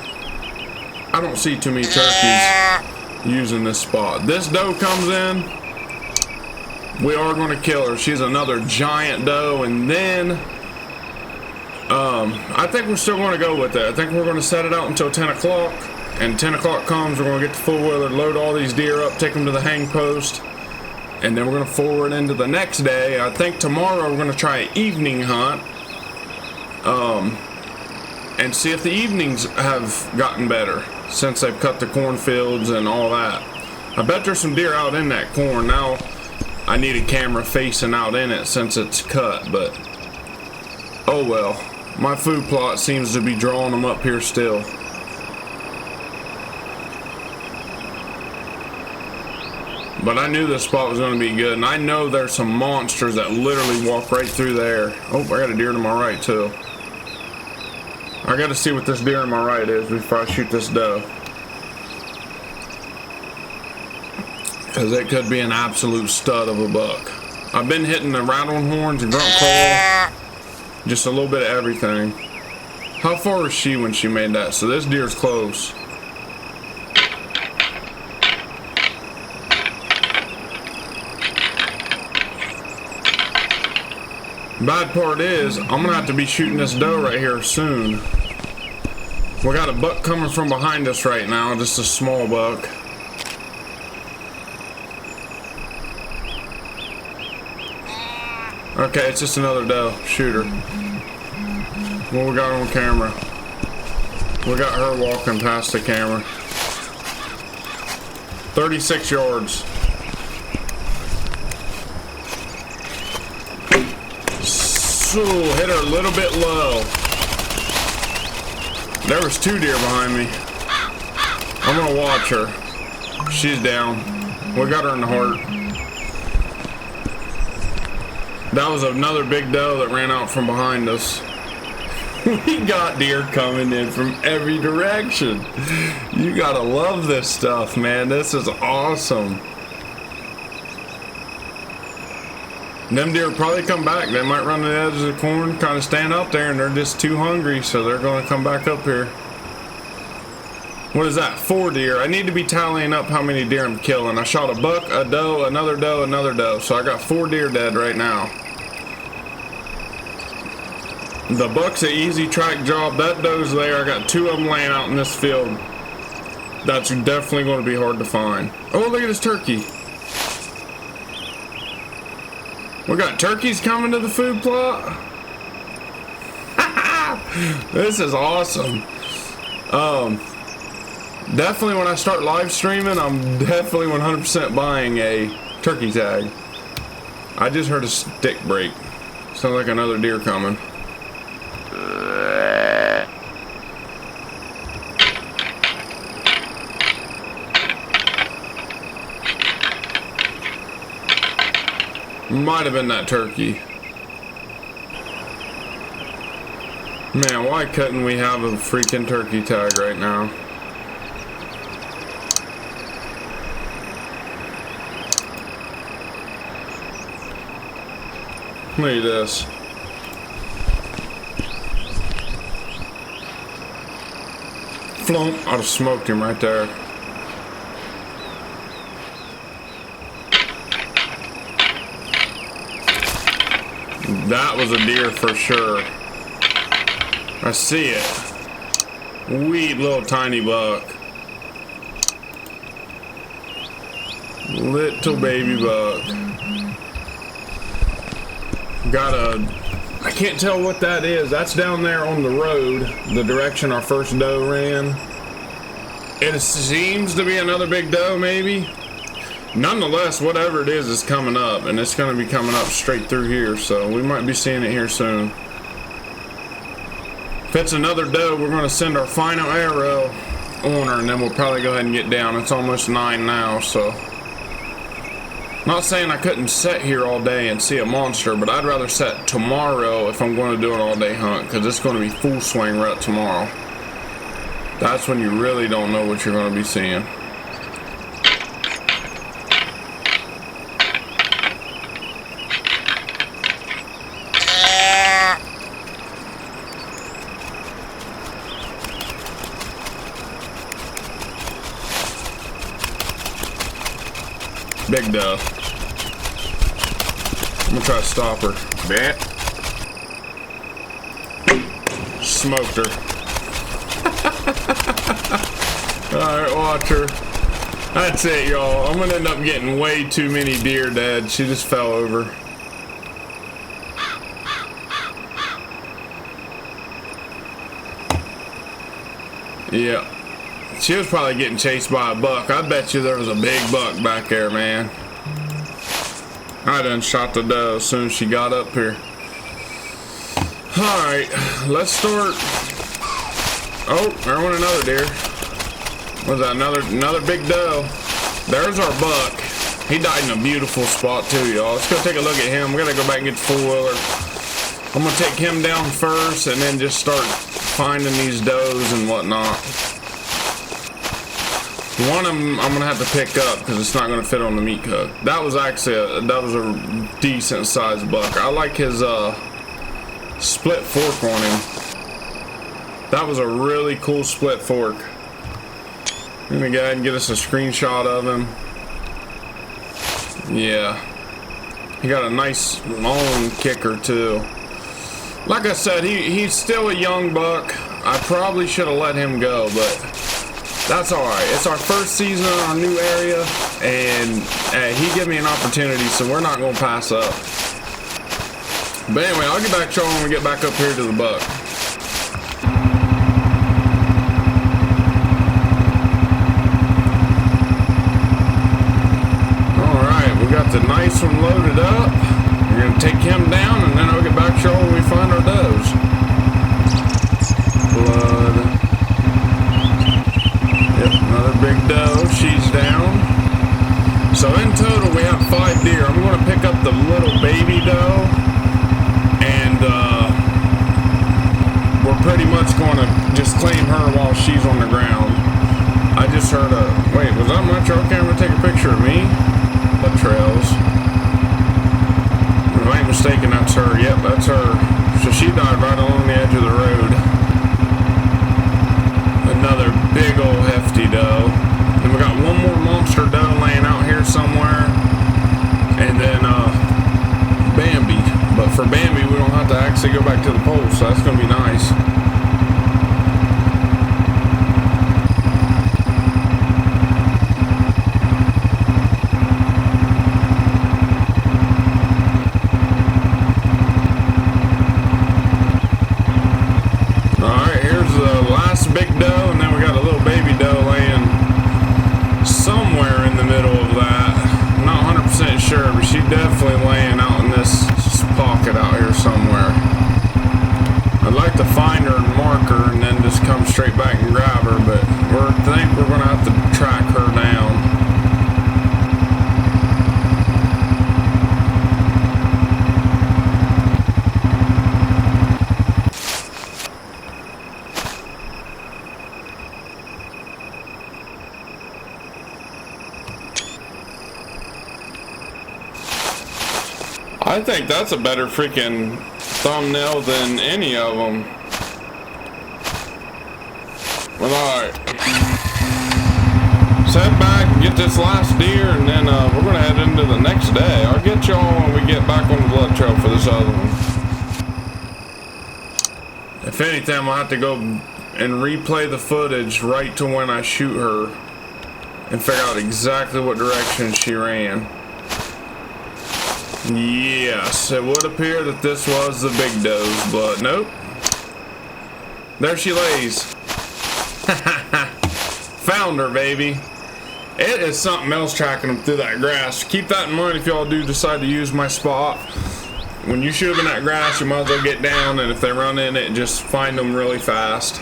I don't see too many turkeys using this spot. This doe comes in, we are going to kill her. She's another giant doe, and then I think we're still going to go with it. I think we're going to set it out until 10 o'clock, and 10 o'clock comes, we're going to get the four-wheeler, load all these deer up, take them to the hang post, and then we're going to forward into the next day. I think tomorrow we're going to try an evening hunt, and see if the evenings have gotten better since they've cut the cornfields and all that. I bet there's some deer out in that corn. Now I need a camera facing out in it since it's cut, but oh well. My food plot seems to be drawing them up here still. But I knew this spot was going to be good, and I know there's some monsters that literally walk right through there. Oh, I got a deer to my right too. I got to see what this deer on my right is before I shoot this doe, because it could be an absolute stud of a buck. I've been hitting the rattling horns and grunt call, just a little bit of everything. How far was she when she made that? So this deer's close. Bad part is, I'm gonna have to be shooting this doe right here soon. We got a buck coming from behind us right now, just a small buck. Okay, it's just another doe. Shoot her. What we got on camera? We got her walking past the camera. 36 yards. So, hit her a little bit low. There was 2 deer behind me. I'm gonna watch her. She's down. We got her in the heart. That was another big doe that ran out from behind us. We got deer coming in from every direction. You gotta love this stuff, man. This is awesome. Them deer probably come back. They might run to the edge of the corn, kind of stand up there, and they're just too hungry, so they're gonna come back up here. What is that? 4 deer. I need to be tallying up how many deer I'm killing. I shot a buck, a doe, another doe, another doe. So I got 4 deer dead right now. The buck's an easy track job. That doe's there. I got 2 of them laying out in this field. That's definitely going to be hard to find. Oh, look at this turkey. We got turkeys coming to the food plot. This is awesome. Definitely when I start live streaming, I'm definitely 100% buying a turkey tag. I just heard a stick break. Sounds like another deer coming. Might have been that turkey. Man, why couldn't we have a freaking turkey tag right now? Look at this. Flunk. I'd have smoked him right there. That was a deer for sure. I see it. Wee little tiny buck. Little baby buck. Got a... I can't tell what that is. That's down there on the road, the direction our first doe ran. It seems to be another big doe, maybe. Nonetheless, whatever it is coming up, and it's going to be coming up straight through here, so we might be seeing it here soon. If it's another doe, we're going to send our final arrow on her, and then we'll probably go ahead and get down. It's almost 9 now, so... Not saying I couldn't sit here all day and see a monster, but I'd rather sit tomorrow if I'm going to do an all-day hunt, because it's going to be full swing rut tomorrow. That's when you really don't know what you're going to be seeing. Big doe. I'm gonna try to stop her. Bet. Smoked her. Alright, watch her. That's it, y'all. I'm gonna end up getting way too many deer dead. She just fell over. Yeah. She was probably getting chased by a buck. I bet you there was a big buck back there, man. I done shot the doe as soon as she got up here. Alright, let's start. Oh, there went another deer. Was that another big doe? There's our buck. He died in a beautiful spot too, y'all. Let's go take a look at him. We're gonna go back and get the four-wheeler. I'm gonna take him down first and then just start finding these does and whatnot. One of them I'm gonna have to pick up because it's not gonna fit on the meat cook. That was actually a decent sized buck. I like his split fork on him. That was a really cool split fork. I'm gonna go ahead and get us a screenshot of him. Yeah. He got a nice long kicker too. Like I said, he's still a young buck. I probably should have let him go, but that's all right. It's our first season in our new area, and he gave me an opportunity, so we're not going to pass up. But anyway, I'll get back to y'all when we get back up here to the buck. All right, we got the nice one loaded up. We're going to take him down, and then I'll get back to y'all when we find our does. Blood. Yep, another big doe. She's down. So in total, we have 5 deer. I'm going to pick up the little baby doe, and we're pretty much going to just claim her while she's on the ground. I just heard a... Wait, was that my trail camera take a picture of me? What trails? If I ain't mistaken, that's her. Yep, that's her. So she died right along the edge of the road. Another big old hefty doe. Then we got one more monster doe laying out here somewhere. And then Bambi. But for Bambi, we don't have to actually go back to the pole, so that's going to be nice. Big doe, and then we got a little baby doe laying somewhere in the middle of that. I'm not 100% sure, but she's definitely laying out in this pocket out here somewhere. I'd like to find her and mark her and then just come straight back and grab her, but I think we're going to have to track her down. I think that's a better freaking thumbnail than any of them. Well, alright. Let's head back and get this last deer, and then we're going to head into the next day. I'll get y'all when we get back on the blood trail for this other one. If anything, we'll have to go and replay the footage right to when I shoot her and figure out exactly what direction she ran. Yes, it would appear that this was the big doe's, but nope. There she lays. Found her, baby. It is something else tracking them through that grass. Keep that in mind if y'all do decide to use my spot. When you shoot them in that grass, you might as well get down, and if they run in it, just find them really fast.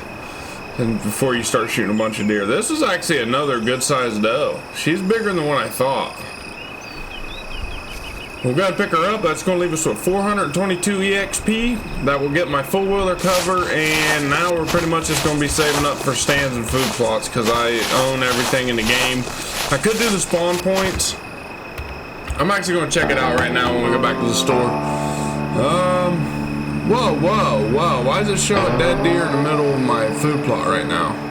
And before you start shooting a bunch of deer. This is actually another good-sized doe. She's bigger than what I thought. We're going to pick her up. That's going to leave us with 422 EXP. That will get my full wheeler cover, and now we're pretty much just going to be saving up for stands and food plots because I own everything in the game. I could do the spawn points. I'm actually going to check it out right now when we go back to the store. Whoa. Why does it show a dead deer in the middle of my food plot right now?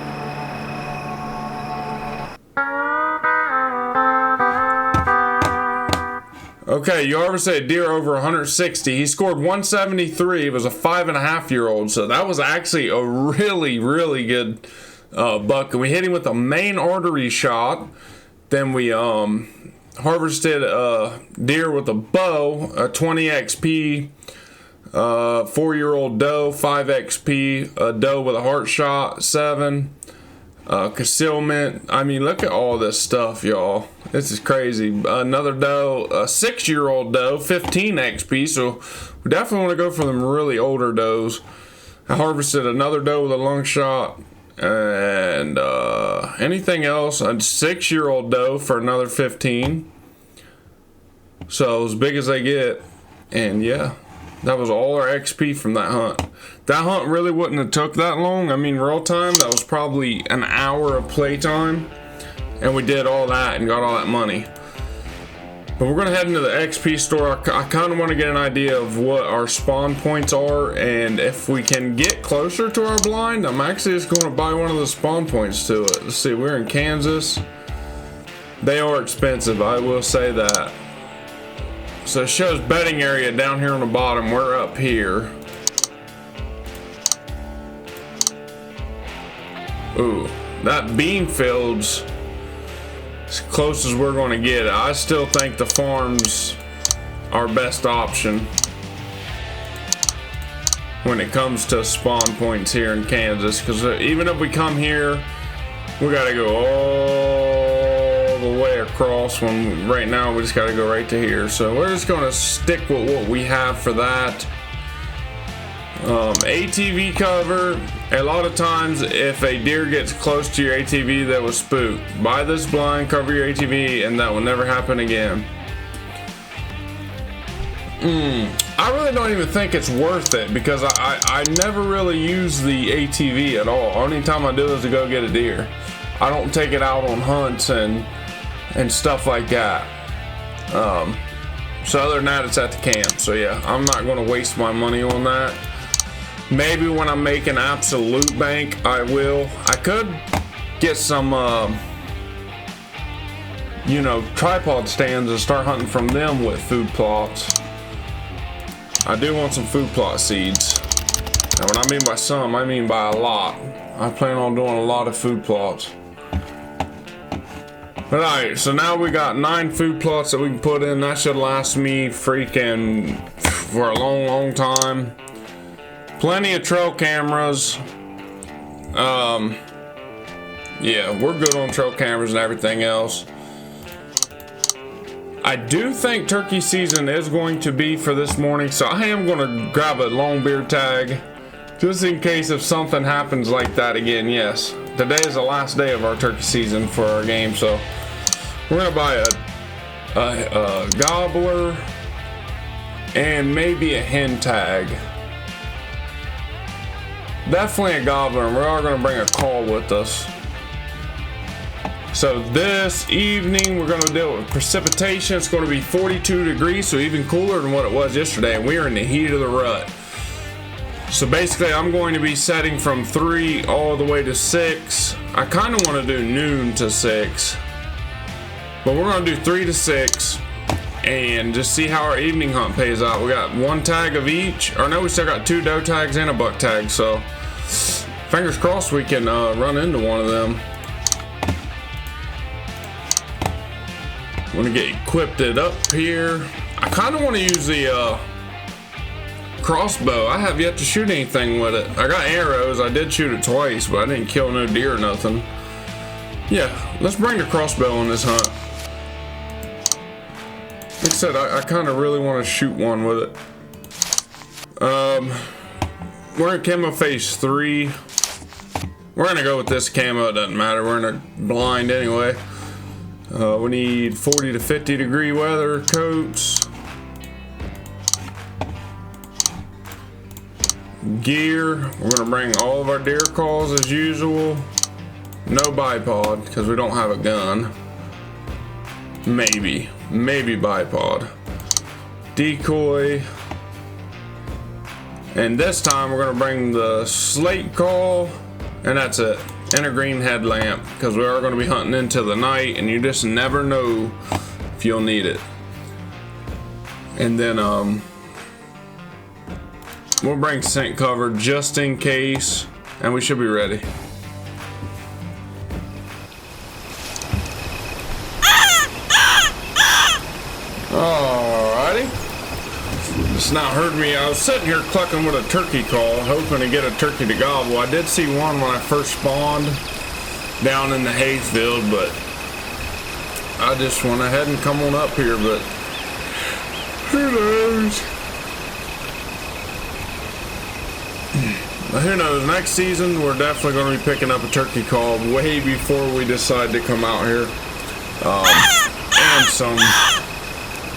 Okay, you ever say a deer over 160? He scored 173. It was a 5.5-year-old, so that was actually a really, really good buck. And we hit him with a main artery shot. Then we harvested a deer with a bow, a 20 XP, 4-year-old doe, 5 XP, a doe with a heart shot, 7. Concealment. I mean, look at all this stuff, y'all. This is crazy. Another doe, a 6-year-old doe, 15 XP. So we definitely want to go for them really older does. I harvested another doe with a lung shot, and anything else. A 6-year-old doe for another 15. So as big as they get. And yeah, that was all our XP from that hunt. That hunt really wouldn't have took that long. I mean, real time, that was probably an hour of playtime. And we did all that and got all that money. But we're going to head into the XP store. I kind of want to get an idea of what our spawn points are. And if we can get closer to our blind, I'm actually just going to buy one of the spawn points to it. Let's see, we're in Kansas. They are expensive, I will say that. So it shows bedding area down here on the bottom. We're up here. Ooh, that bean field's as close as we're going to get. I still think the farm's our best option when it comes to spawn points here in Kansas, because even if we come here, we got to go all the way across, when right now we just got to go right to here. So we're just going to stick with what we have for that. ATV cover. A lot of times if a deer gets close to your ATV that was spooked, buy this blind, cover your ATV, and that will never happen again. I really don't even think it's worth it, because I never really use the ATV at all. Only time I do is to go get a deer. I don't take it out on hunts and stuff like that. So other than that, it's at the camp. So yeah, I'm not going to waste my money on that. Maybe when I make an absolute bank, I will. I could get some, you know, tripod stands and start hunting from them with food plots. I do want some food plot seeds. And when I mean by some, I mean by a lot. I plan on doing a lot of food plots. But alright, so now we got 9 food plots that we can put in. That should last me freaking for a long, long time. Plenty of trail cameras. Yeah, we're good on trail cameras and everything else. I do think turkey season is going to be for this morning, so I am going to grab a long beard tag just in case if something happens like that again. Yes, today is the last day of our turkey season for our game, so we're going to buy a gobbler and maybe a hen tag. Definitely a gobbler, and we are going to bring a call with us. So this evening we're going to deal with precipitation. It's going to be 42 degrees, so even cooler than what it was yesterday, and we are in the heat of the rut. So basically I'm going to be setting from 3 all the way to 6. I kind of want to do noon to 6, but we're going to do 3 to 6 and just see how our evening hunt pays out. We got 1 tag of each, or no, we still got 2 doe tags and a buck tag, so fingers crossed we can run into one of them. I'm gonna get equipped it up here. I kind of want to use the crossbow. I have yet to shoot anything with it. I got arrows. I did shoot it twice, but I didn't kill no deer or nothing. Yeah, let's bring the crossbow on this hunt. Like I said, I kind of really want to shoot one with it. We're in camo phase 3. We're gonna go with this camo. It doesn't matter. We're in a blind anyway. We need 40 to 50 degree weather coats. Gear. We're gonna bring all of our deer calls as usual. No bipod because we don't have a gun. Maybe bipod. Decoy. And this time we're gonna bring the slate call, and that's it. And a green headlamp, because we are going to be hunting into the night and you just never know if you'll need it. And then we'll bring scent cover just in case, and we should be ready. Alrighty. It's not heard me. I was sitting here clucking with a turkey call, hoping to get a turkey to gobble. I did see one when I first spawned down in the hayfield, but I just went ahead and come on up here, but who knows? Who knows? Next season, we're definitely going to be picking up a turkey call way before we decide to come out here. And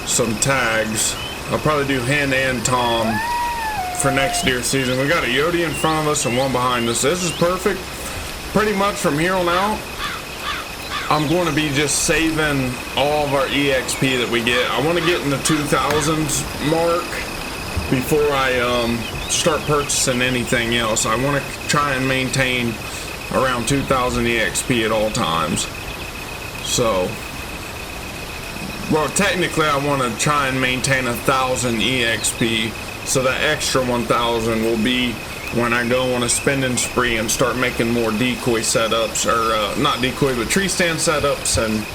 some tags. I'll probably do hen and tom for next deer season. We got a Yodi in front of us and one behind us. This is perfect. Pretty much from here on out, I'm going to be just saving all of our EXP that we get. I want to get in the 2000s mark before I start purchasing anything else. I want to try and maintain around 2000 EXP at all times. So Well, technically I want to try and maintain 1,000 EXP, so that extra 1,000 will be when I go on a spending spree and start making more decoy setups, or not decoy, but tree stand setups and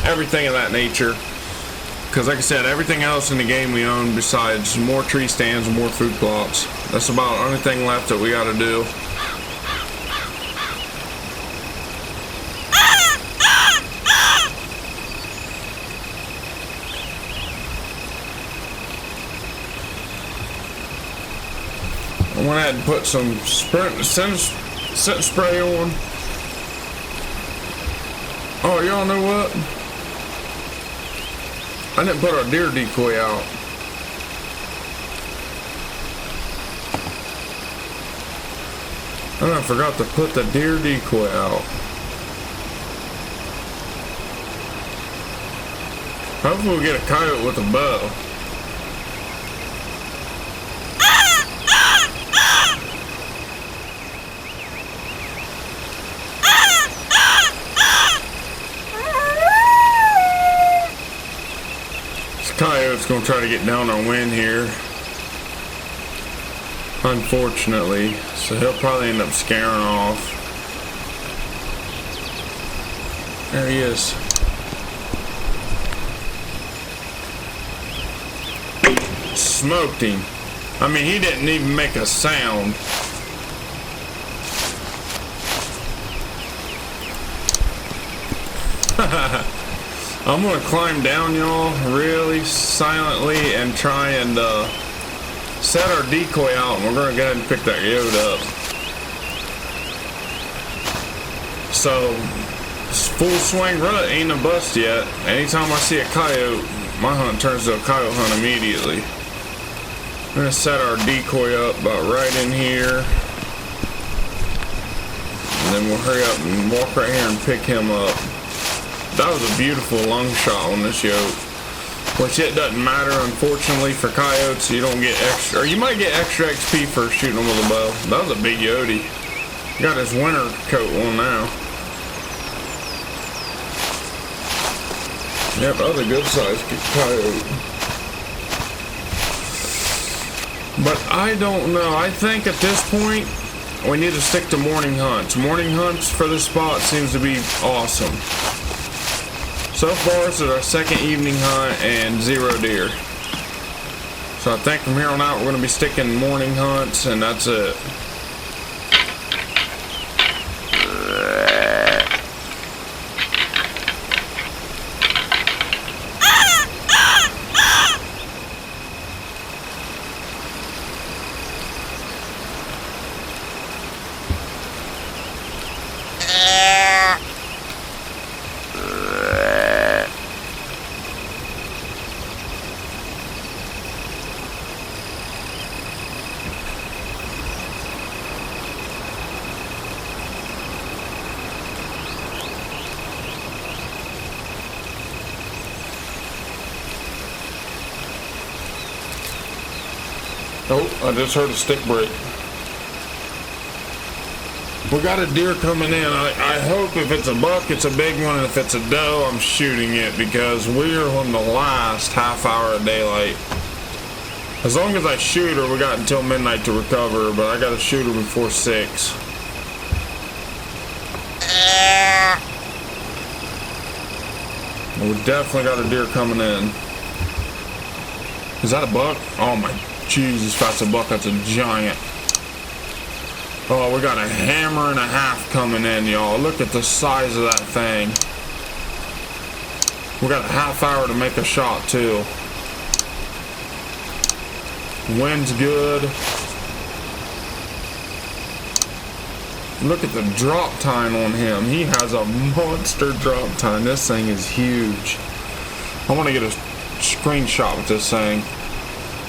everything of that nature. Because like I said, everything else in the game we own besides more tree stands and more food plots. That's about the only thing left that we got to do. I went ahead and put some scent spray on. Oh, y'all know what? I didn't put our deer decoy out. And I forgot to put the deer decoy out. Hopefully we'll get a coyote with a bow. Coyote's gonna try to get down our wind here, unfortunately, so he'll probably end up scaring off. There he is. Smoked him. I mean, he didn't even make a sound. I'm gonna climb down, y'all, really silently and try and set our decoy out, and we're gonna go ahead and pick that coyote up. So, full swing rut ain't a bust yet. Anytime I see a coyote, my hunt turns to a coyote hunt immediately. I'm gonna set our decoy up about right in here, and then we'll hurry up and walk right here and pick him up. That was a beautiful lung shot on this yoke, which it doesn't matter, unfortunately, for coyotes. You don't get extra, or you might get extra XP for shooting them with a bow. That was a big yote. Got his winter coat on now. Yep, that was a good sized coyote. But I don't know. I think at this point we need to stick to morning hunts. Morning hunts for this spot seems to be awesome. So far, this is our second evening hunt and 0 deer. So I think from here on out, we're going to be sticking morning hunts, and that's it. Oh, I just heard a stick break. We got a deer coming in. I hope if it's a buck, it's a big one, and if it's a doe, I'm shooting it, because we're on the last half hour of daylight. As long as I shoot her, we got until midnight to recover, but I gotta shoot her before 6. We definitely got a deer coming in. Is that a buck? Oh my Jesus, if that's a buck, that's a giant. Oh, we got a hammer and a half coming in, y'all. Look at the size of that thing. We got a half hour to make a shot, too. Wind's good. Look at the drop time on him. He has a monster drop time. This thing is huge. I want to get a screenshot with this thing.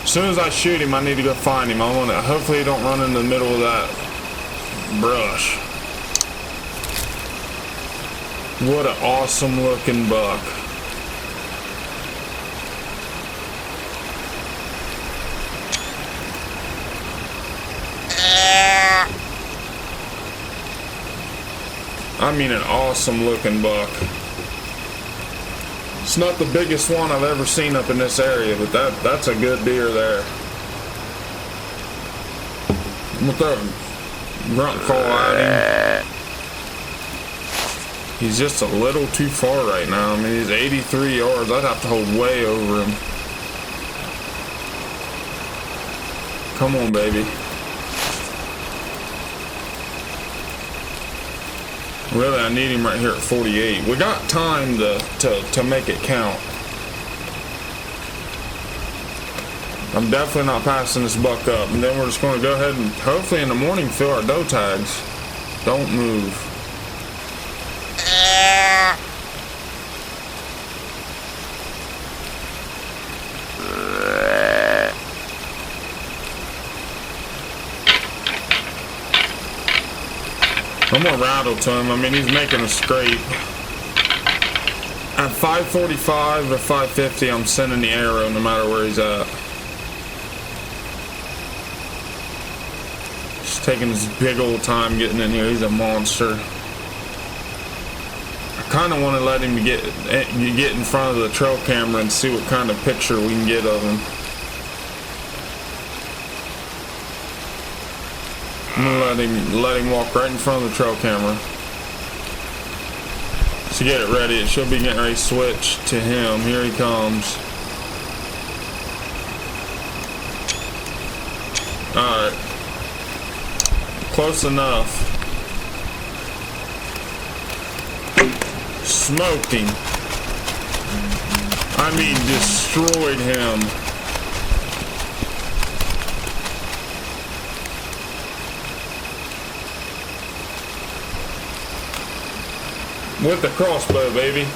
As soon as I shoot him, I need to go find him. I want to, hopefully he don't run in the middle of that brush. What an awesome looking buck. I mean, an awesome looking buck. It's not the biggest one I've ever seen up in this area, but that's a good deer there. I'm gonna throw a grunt call at him. He's just a little too far right now. I mean, he's 83 yards. I'd have to hold way over him. Come on, baby. Really, I need him right here at 48. We got time to make it count. I'm definitely not passing this buck up. And then we're just going to go ahead and hopefully in the morning fill our doe tags. Don't move. I'm gonna rattle to him. I mean, he's making a scrape. At 545 or 550, I'm sending the arrow no matter where he's at. Just taking his big old time getting in here. He's a monster. I kind of want to let him get in front of the trail camera and see what kind of picture we can get of him. I'm gonna let him walk right in front of the trail camera. To get it ready, it should be getting ready to switch to him. Here he comes. Alright. Close enough. Smoked him. I mean, destroyed him. With the crossbow, baby.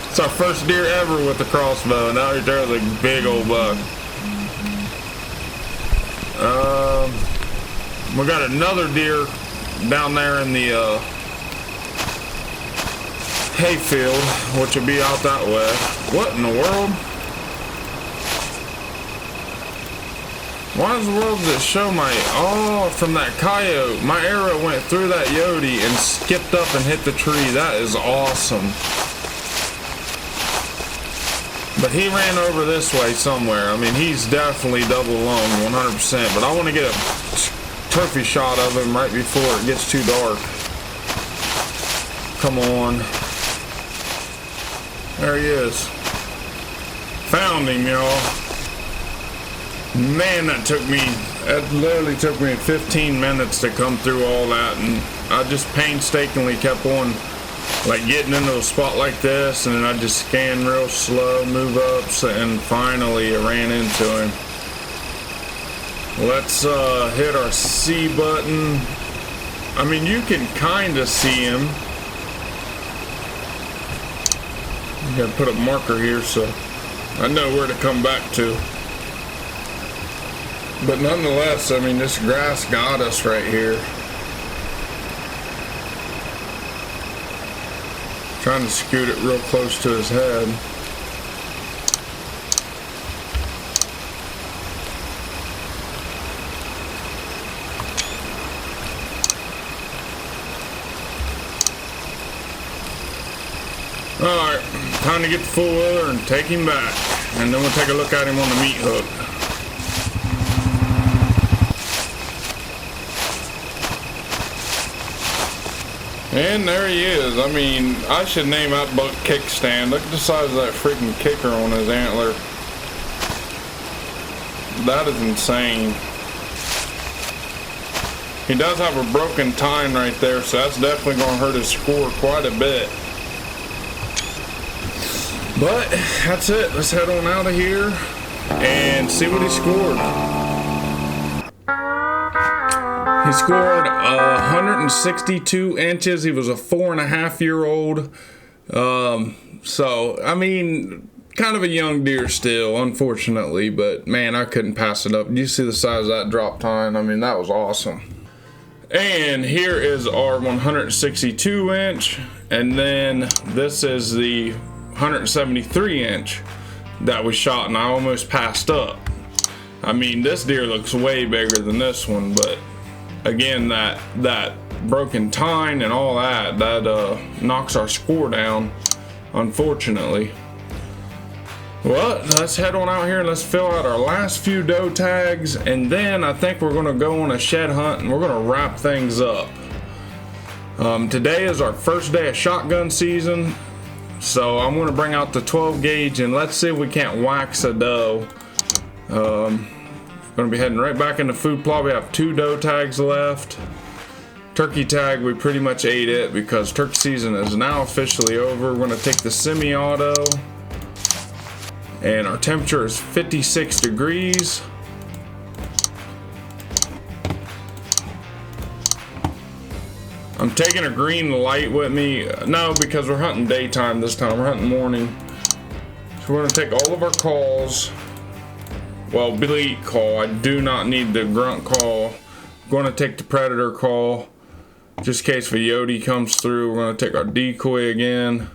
It's our first deer ever with the crossbow. Now right there's a big old buck. We got another deer down there in the hayfield, which will be out that way. What in the world? Why does the world just show my... Oh, from that coyote. My arrow went through that yodi and skipped up and hit the tree. That is awesome. But he ran over this way somewhere. I mean, he's definitely double lung, 100%. But I want to get a trophy shot of him right before it gets too dark. Come on. There he is. Found him, y'all. Man, that literally took me 15 minutes to come through all that, and I just painstakingly kept on like getting into a spot like this, and then I just scan real slow, move ups, and finally I ran into him. Let's hit our C button. I mean, you can kind of see him. I gotta put a marker here so I know where to come back to. But nonetheless, I mean, this grass got us right here. Trying to scoot it real close to his head. Alright, time to get the full wheeler and take him back. And then we'll take a look at him on the meat hook. And there he is. I mean, I should name that buck Kickstand. Look at the size of that freaking kicker on his antler. That is insane. He does have a broken tine right there, so that's definitely going to hurt his score quite a bit. But that's it. Let's head on out of here and see what he scored. He scored 162 inches. He was a 4.5-year-old. So, I mean, kind of a young deer still, unfortunately. But, man, I couldn't pass it up. You see the size of that drop tine? I mean, that was awesome. And here is our 162 inch. And then this is the 173 inch that we shot, and I almost passed up. I mean, this deer looks way bigger than this one, but again, that broken tine and all that knocks our score down. unfortunately. Well, let's head on out here and let's fill out our last few doe tags, and then I think we're gonna go on a shed hunt and we're gonna wrap things up. Today is our first day of shotgun season, so I'm gonna bring out the 12 gauge and let's see if we can't wax a doe. Gonna be heading right back into food plot. We have 2 doe tags left. Turkey tag, we pretty much ate it because turkey season is now officially over. We're gonna take the semi-auto. And our temperature is 56 degrees. I'm taking a green light with me. No, because we're hunting daytime this time. We're hunting morning. So we're gonna take all of our calls. Well, bleat call. I do not need the grunt call. I'm gonna take the predator call. Just in case a Yodi comes through, we're gonna take our decoy again.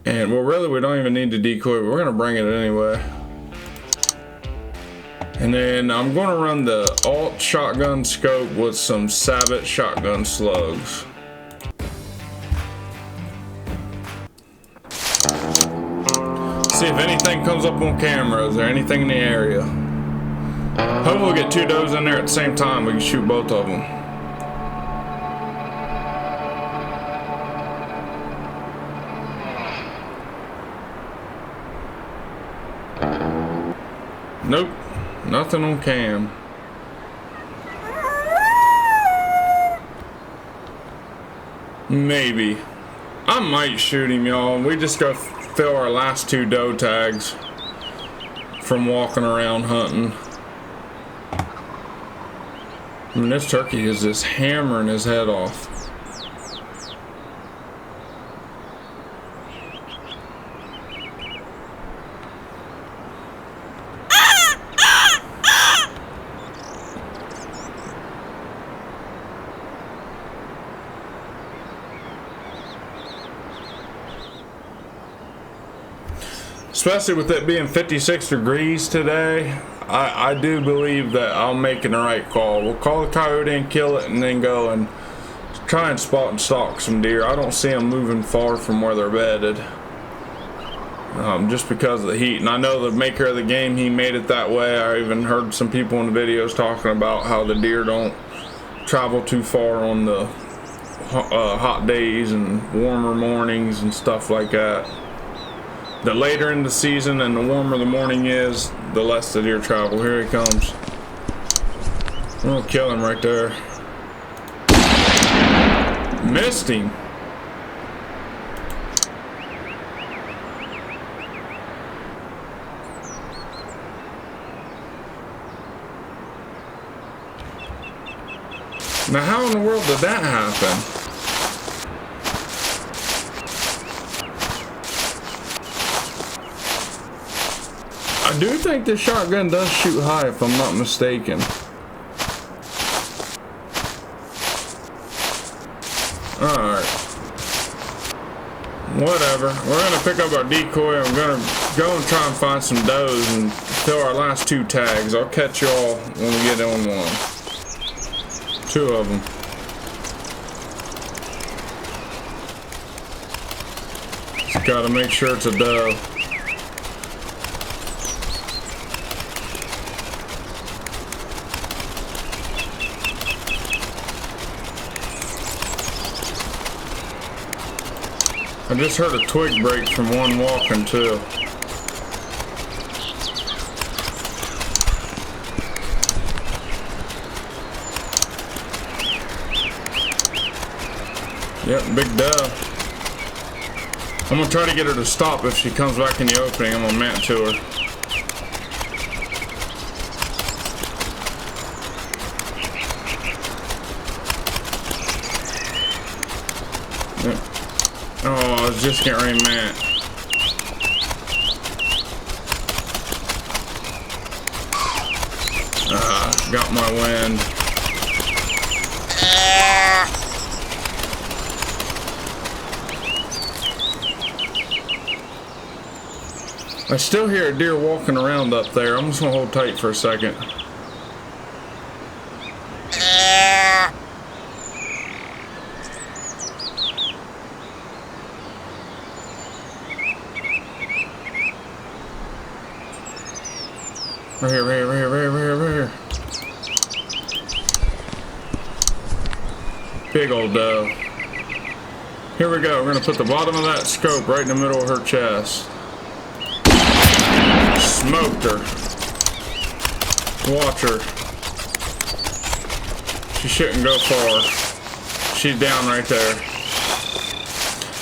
And well, really, we don't even need the decoy, but we're gonna bring it anyway. And then I'm gonna run the alt shotgun scope with some Sabot shotgun slugs. See if anything comes up on camera. Is there anything in the area? Hopefully we'll get 2 does in there at the same time. We can shoot both of them. Nope, nothing on cam. Maybe. I might shoot him, y'all. We just go fill our last 2 doe tags from walking around hunting. I mean, this turkey is just hammering his head off. Especially with it being 56 degrees today, I do believe that I'm making the right call. We'll call the coyote and kill it and then go and try and spot and stalk some deer. I don't see them moving far from where they're bedded. Just because of the heat. And I know the maker of the game, he made it that way. I even heard some people in the videos talking about how the deer don't travel too far on the hot days and warmer mornings and stuff like that. The later in the season and the warmer the morning is, the less the deer travel. Here he comes. I'm gonna kill him right there. Missed him. Now how in the world did that happen? I do think this shotgun does shoot high, if I'm not mistaken. Alright. Whatever. We're going to pick up our decoy and we're going to go and try and find some does and fill our last 2 tags. I'll catch y'all when we get on one. 2 of them. Just got to make sure it's a doe. I just heard a twig break from one walking too. Yep, big dove. I'm gonna try to get her to stop if she comes back in the opening. I'm gonna mount to her. Yep. Oh, I was just getting ready to mount. Got my wind. I still hear a deer walking around up there. I'm just gonna hold tight for a second. Right here, right here, right here, right here, right here, right here. Big old doe. Here we go. We're gonna put the bottom of that scope right in the middle of her chest. Smoked her. Watch her. She shouldn't go far. She's down right there.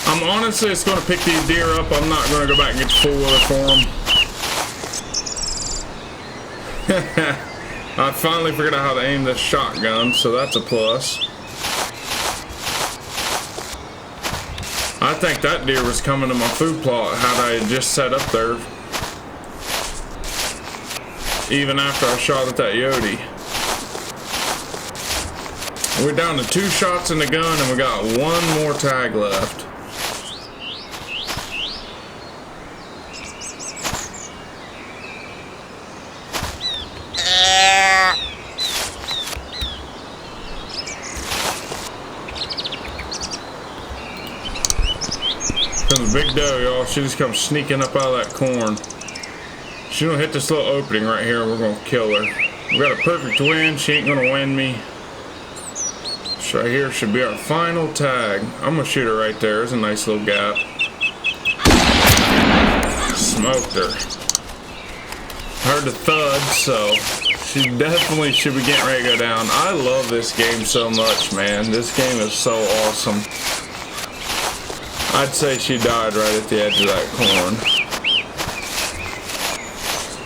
I'm honestly just gonna pick these deer up. I'm not gonna go back and get the full weather for them. I finally figured out how to aim this shotgun, so that's a plus. I think that deer was coming to my food plot had I just set up there. Even after I shot at that Yodi. We're down to 2 shots in the gun and we got 1 more tag left. Comes a big doe, y'all. She just comes sneaking up out of that corn. She's gonna hit this little opening right here and we're gonna kill her. We got a perfect win. She ain't gonna win me. This right here should be our final tag. I'm gonna shoot her right there. There's a nice little gap. Smoked her. Heard the thud, so she definitely should be getting ready to go down. I love this game so much, man. This game is so awesome. I'd say she died right at the edge of that corn.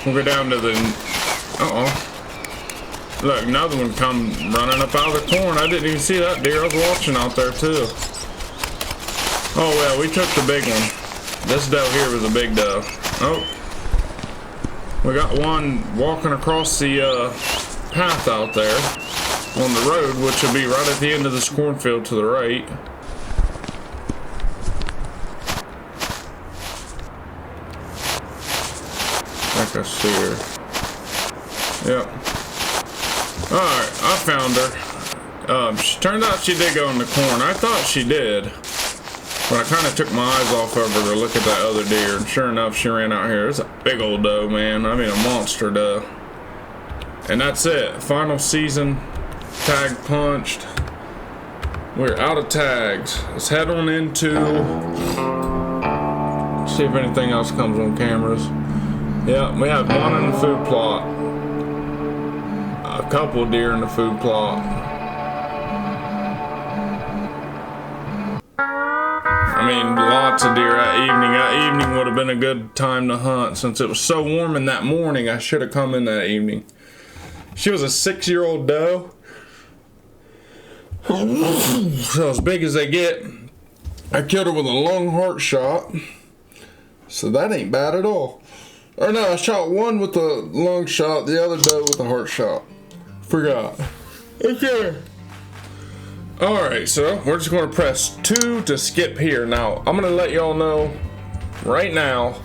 We'll go down to the... Uh-oh. Look, another one come running up out of the corn. I didn't even see that deer. I was watching out there, too. Oh, well, we took the big one. This doe here was a big doe. Oh. We got one walking across the path out there on the road, which will be right at the end of this cornfield to the right. I see her. Yep. Alright, I found her. Turned out she did go in the corn. I thought she did. But I kind of took my eyes off of her to look at that other deer. And sure enough, she ran out here. It's a big old doe, man. I mean, a monster doe. And that's it. Final season. Tag punched. We're out of tags. Let's head on into... see if anything else comes on cameras. Yeah, we have one in the food plot. A couple deer in the food plot. I mean, lots of deer that evening. That evening would have been a good time to hunt. Since it was so warm in that morning, I should have come in that evening. She was a 6-year-old doe. So as big as they get. I killed her with a long heart shot. So that ain't bad at all. Or no, I shot one with a long shot, the other doe with a heart shot. Forgot. Okay. Alright, so we're just going to press 2 to skip here. Now, I'm going to let y'all know right now,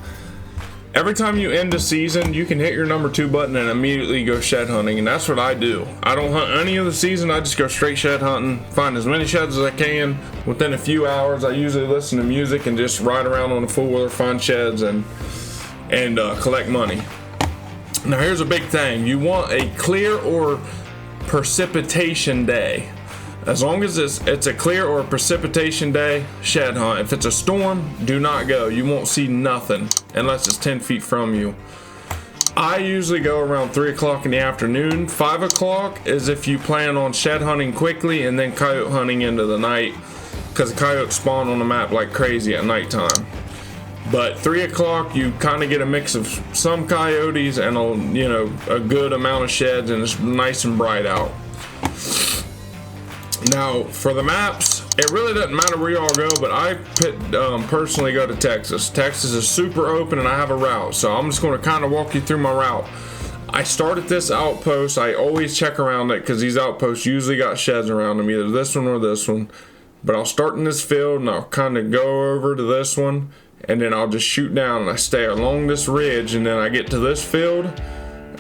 every time you end a season, you can hit your number 2 button and immediately go shed hunting, and that's what I do. I don't hunt any of the season, I just go straight shed hunting, find as many sheds as I can. Within a few hours, I usually listen to music and just ride around on a four-wheeler, find sheds, and collect money. Now here's a big thing. You want a clear or precipitation day. As long as it's a clear or precipitation day, shed hunt. If it's a storm, do not go. You won't see nothing unless it's 10 feet from you. I usually go around 3 o'clock in the afternoon. 5 o'clock is if you plan on shed hunting quickly and then coyote hunting into the night, because the coyotes spawn on the map like crazy at nighttime. But 3 o'clock, you kind of get a mix of some coyotes and a good amount of sheds, and it's nice and bright out. Now, for the maps, it really doesn't matter where y'all go, but I personally go to Texas. Texas is super open, and I have a route, so I'm just going to kind of walk you through my route. I start at this outpost. I always check around it because these outposts usually got sheds around them, either this one or this one. But I'll start in this field, and I'll kind of go over to this one, and then I'll just shoot down, and I stay along this ridge, and then I get to this field.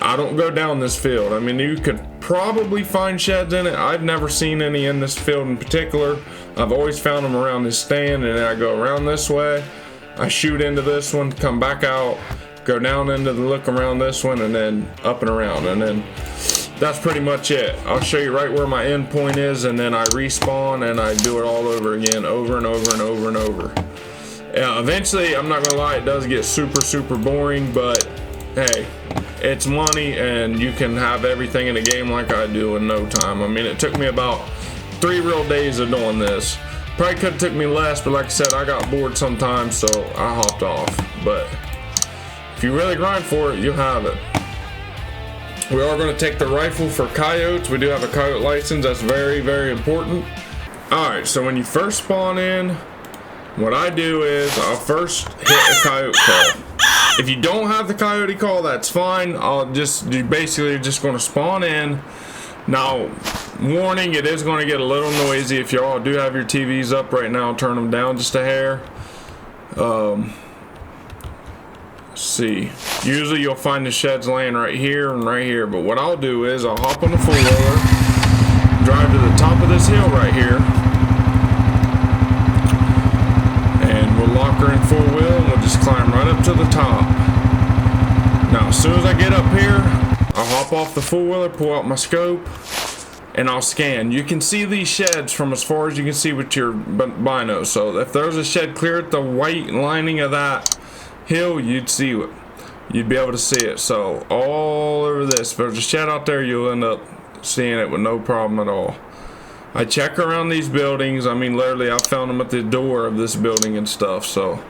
I don't go down this field. I mean, you could probably find sheds in it. I've never seen any in this field in particular. I've always found them around this stand, and then I go around this way. I shoot into this one, come back out, go down into the look around this one, and then up and around, and then that's pretty much it. I'll show you right where my end point is, and then I respawn and I do it all over again, over and over and over and over. Eventually, I'm not gonna lie, it does get super boring, but hey, it's money and you can have everything in a game like I do in no time. I mean, it took me about 3 real days of doing this. Probably could have took me less, but like I said, I got bored sometimes, so I hopped off. But if you really grind for it, you'll have it. We are going to take the rifle for coyotes. We do have a coyote license. That's very important. Alright, so when you first spawn in, what I do is I'll first hit a coyote call. If you don't have the coyote call, that's fine. You're basically just going to spawn in. Now, warning, it is going to get a little noisy. If y'all do have your TVs up right now, turn them down just a hair. See, usually you'll find the sheds laying right here and right here, but what I'll do is I'll hop on the four-wheeler, drive to the top of this hill right here, and we'll lock her in four-wheel and we'll just climb right up to the top. Now as soon as I get up here, I'll hop off the four-wheeler, pull out my scope, and I'll scan. You can see these sheds from as far as you can see with your bino, so if there's a shed clear at the white lining of that hill, you'd see it. You'd be able to see it. So all over this, if there's a shed out there, you'll end up seeing it with no problem at all. I check around these buildings. I mean, literally, I found them at the door of this building and stuff. So,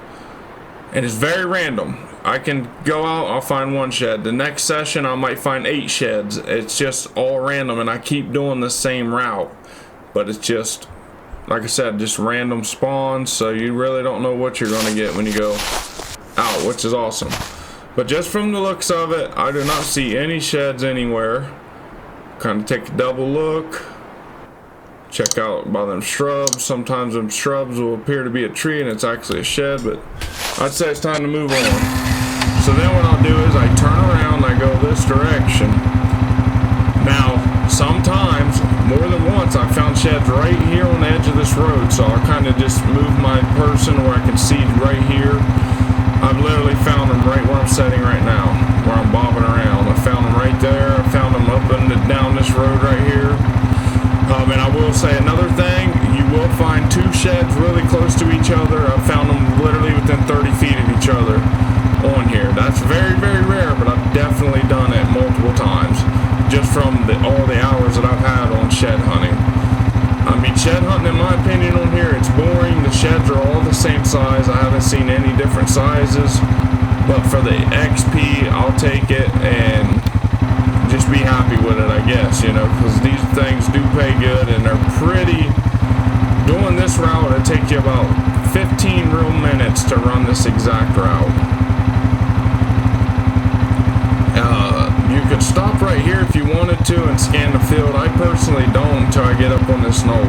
and it's very random. I can go out, I'll find one shed. The next session, I might find 8 sheds. It's just all random, and I keep doing the same route. But it's just, like I said, just random spawns. So you really don't know what you're gonna get when you go out, which is awesome. But just from the looks of it, I do not see any sheds anywhere. Kind of take a double look, check out by them shrubs. Sometimes them shrubs will appear to be a tree and it's actually a shed, but I'd say it's time to move on. So then what I'll do is I turn around and I go this direction. Now sometimes, more than once, I found sheds right here on the edge of this road, so I'll kind of just move my person where I can see right here. I've literally found them right where I'm sitting right now, where I'm bobbing around. I found them right there. I found them up and down this road right here. And I will say another thing, you will find 2 sheds really close to each other. I found them literally within 30 feet of each other on here. That's very rare, but I've definitely done it multiple times, just from all the hours that I've had on shed hunting. I mean, shed hunting, in my opinion, on here, it's boring. The sheds are all the same size. I haven't seen any different sizes. But for the XP, I'll take it and just be happy with it, I guess, you know, because these things do pay good and they're pretty. Doing this route, it takes you about 15 real minutes to run this exact route. You could stop right here if you wanted to and scan the field. I personally don't until I get up on this knoll.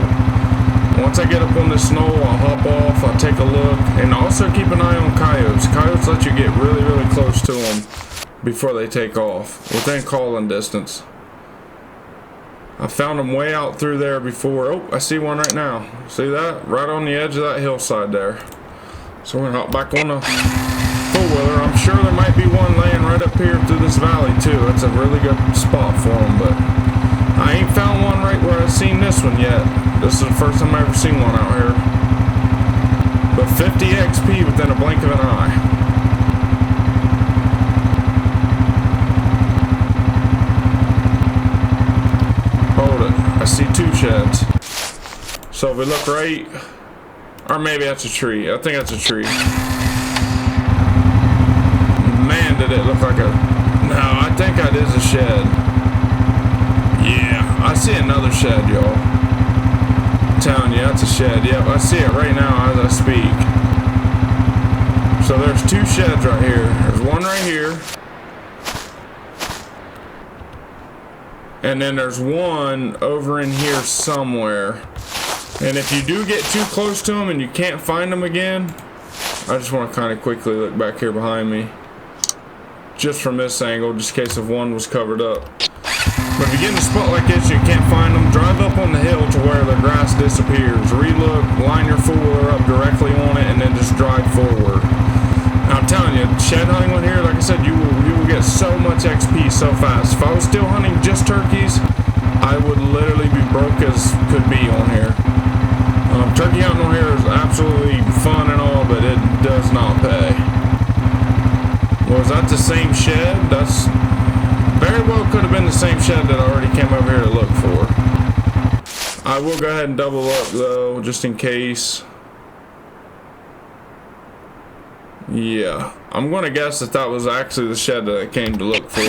Once I get up on this knoll, I'll hop off, I'll take a look, and also keep an eye on coyotes. Coyotes let you get really close to them before they take off, within calling distance. I found them way out through there before. Oh, I see one right now. See that? Right on the edge of that hillside there. So we're gonna hop back on the four-wheeler. I'm sure there might be one laying right up here through this valley too. It's a really good spot for them, but I ain't found one right where I've seen this one yet. This is the first time I've ever seen one out here. But 50 XP within a blink of an eye. Hold it. I see 2 sheds. So if we look right, or maybe that's a tree. I think that's a tree. Man, did it look like a... No, I think that is a shed. Yeah, I see another shed, y'all. I'm telling you, that's a shed. Yep, I see it right now as I speak. So there's 2 sheds right here. There's one right here. And then there's one over in here somewhere. And if you do get too close to them and you can't find them again, I just want to kind of quickly look back here behind me. Just from this angle, just in case if one was covered up. But if you get in a spot like this, you can't find them, drive up on the hill to where the grass disappears. Relook, line your four-wheeler up directly on it, and then just drive forward. Now, I'm telling you, shed hunting one here, like I said, you will get so much XP so fast. If I was still hunting just turkeys, I would literally be broke as could be on here. Turkey hunting on here is absolutely fun and all, but it does not pay. Was that the same shed? That's very well could have been the same shed that I already came over here to look for. I will go ahead and double up though, just in case. Yeah, I'm going to guess that that was actually the shed that I came to look for.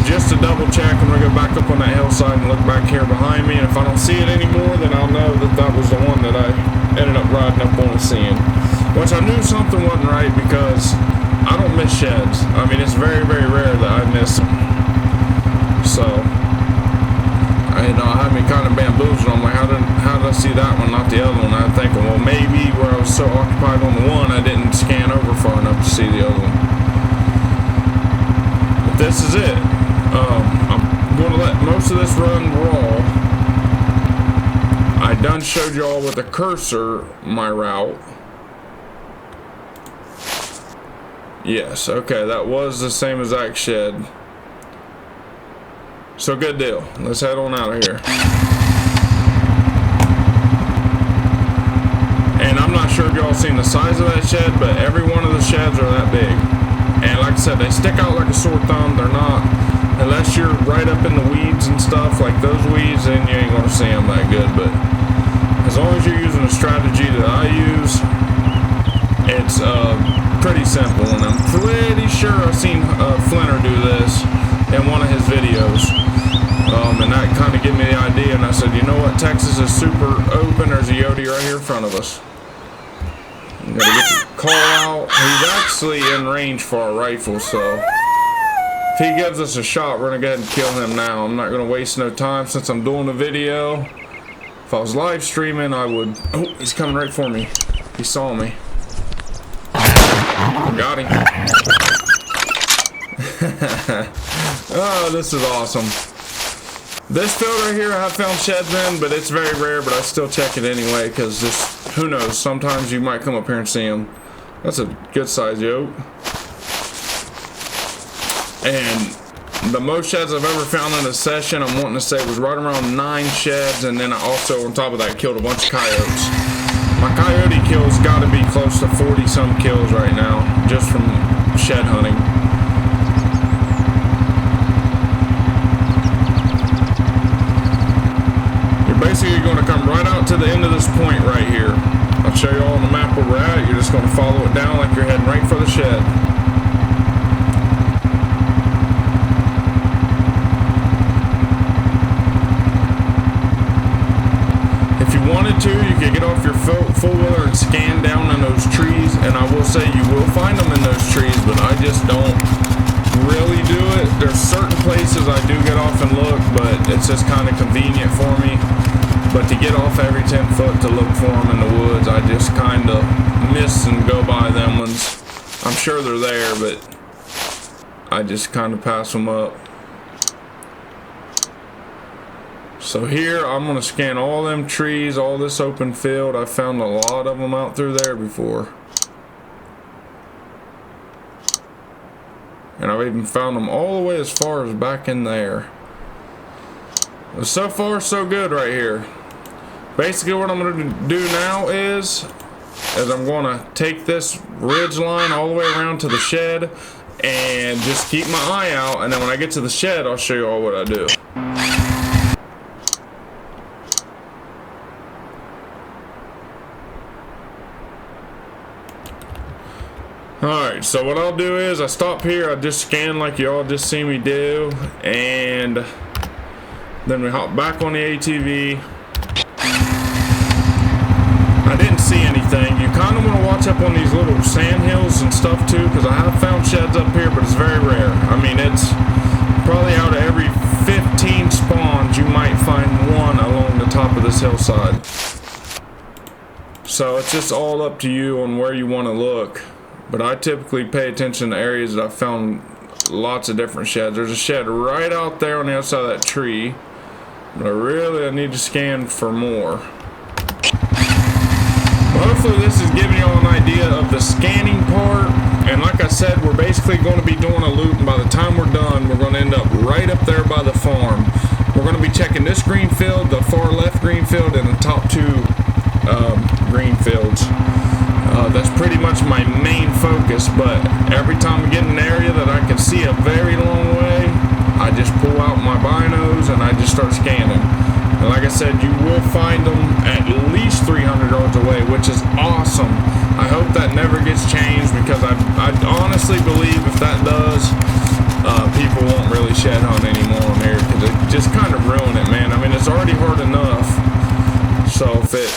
Just to double check, I'm going to go back up on that hillside and look back here behind me, and if I don't see it anymore, then I'll know that that was the one that I ended up riding up on and seeing. Which I knew something wasn't right because I don't miss sheds. I mean, it's very, very rare that I miss them. So, I had me kind of bamboozled. I'm like, how did I see that one, not the other one? I'm thinking, well, maybe where I was so occupied on the one, I didn't scan over far enough to see the other one. But this is it. I'm going to let most of this run raw. I done showed y'all with the cursor my route. Yes, okay, that was the same exact shed. So good deal. Let's head on out of here. And I'm not sure if y'all seen the size of that shed, but every one of the sheds are that big. And like I said, they stick out like a sore thumb. They're not, unless you're right up in the weeds and stuff, like those weeds, then you ain't gonna see them that good. But as long as you're using the strategy that I use, it's pretty simple. And I'm pretty sure I've seen Flinter do this in one of his videos. And that kind of gave me the idea, and I said, you know what, Texas is super open. There's a Yodi right here in front of us. I'm gonna get the call out. He's actually in range for our rifle, so if he gives us a shot, we're gonna go ahead and kill him now. I'm not gonna waste no time since I'm doing the video. If I was live streaming, I would. Oh, he's coming right for me. He saw me. Got him. Oh, this is awesome. This field right here, I have found sheds in, but it's very rare, but I still check it anyway, because just, who knows, sometimes you might come up here and see them. That's a good size yoke. And the most sheds I've ever found in a session, I'm wanting to say, was right around 9 sheds, and then I also, on top of that, killed a bunch of coyotes. My coyote kills got to be close to 40-some kills right now, just from shed hunting. Basically, you're going to come right out to the end of this point right here. I'll show you all on the map where we're at. You're just going to follow it down like you're heading right for the shed. If you wanted to, you could get off your four-wheeler and scan down in those trees, and I will say you will find them in those trees, but I just don't really do it. There's certain places I do get off and look, but it's just kind of convenient for me. But to get off every 10 foot to look for them in the woods, I just kind of miss and go by them ones. I'm sure they're there, but I just kind of pass them up. So here, I'm going to scan all them trees, all this open field. I found a lot of them out through there before. And I've even found them all the way as far as back in there. But so far, so good right here. Basically, what I'm going to do now is I'm going to take this ridge line all the way around to the shed and just keep my eye out. And then when I get to the shed, I'll show you all what I do. Alright, so what I'll do is I stop here, I just scan like you all just seen me do, and then we hop back on the ATV. I didn't see anything. You kind of want to watch up on these little sand hills and stuff too, because I have found sheds up here, but it's very rare. I mean, it's probably out of every 15 spawns, you might find one along the top of this hillside. So it's just all up to you on where you want to look. But I typically pay attention to areas that I've found lots of different sheds. There's a shed right out there on the outside of that tree. But I need to scan for more. But hopefully this is giving you all an idea of the scanning part And like I said, we're basically going to be doing a loop, and by the time we're done, we're going to end up right up there by the farm. We're going to be checking this green field, the far left green field, and the top two green fields. That's pretty much my main focus, but every time we get in an area that I can see a very long way, I just pull out my binos and I just start scanning. And like I said, you will find them at least 300 yards away, which is awesome. I hope that never gets changed, because I honestly believe if that does, people won't really shed hunt anymore on here, because it just kind of ruin it, man. I mean, it's already hard enough. So if it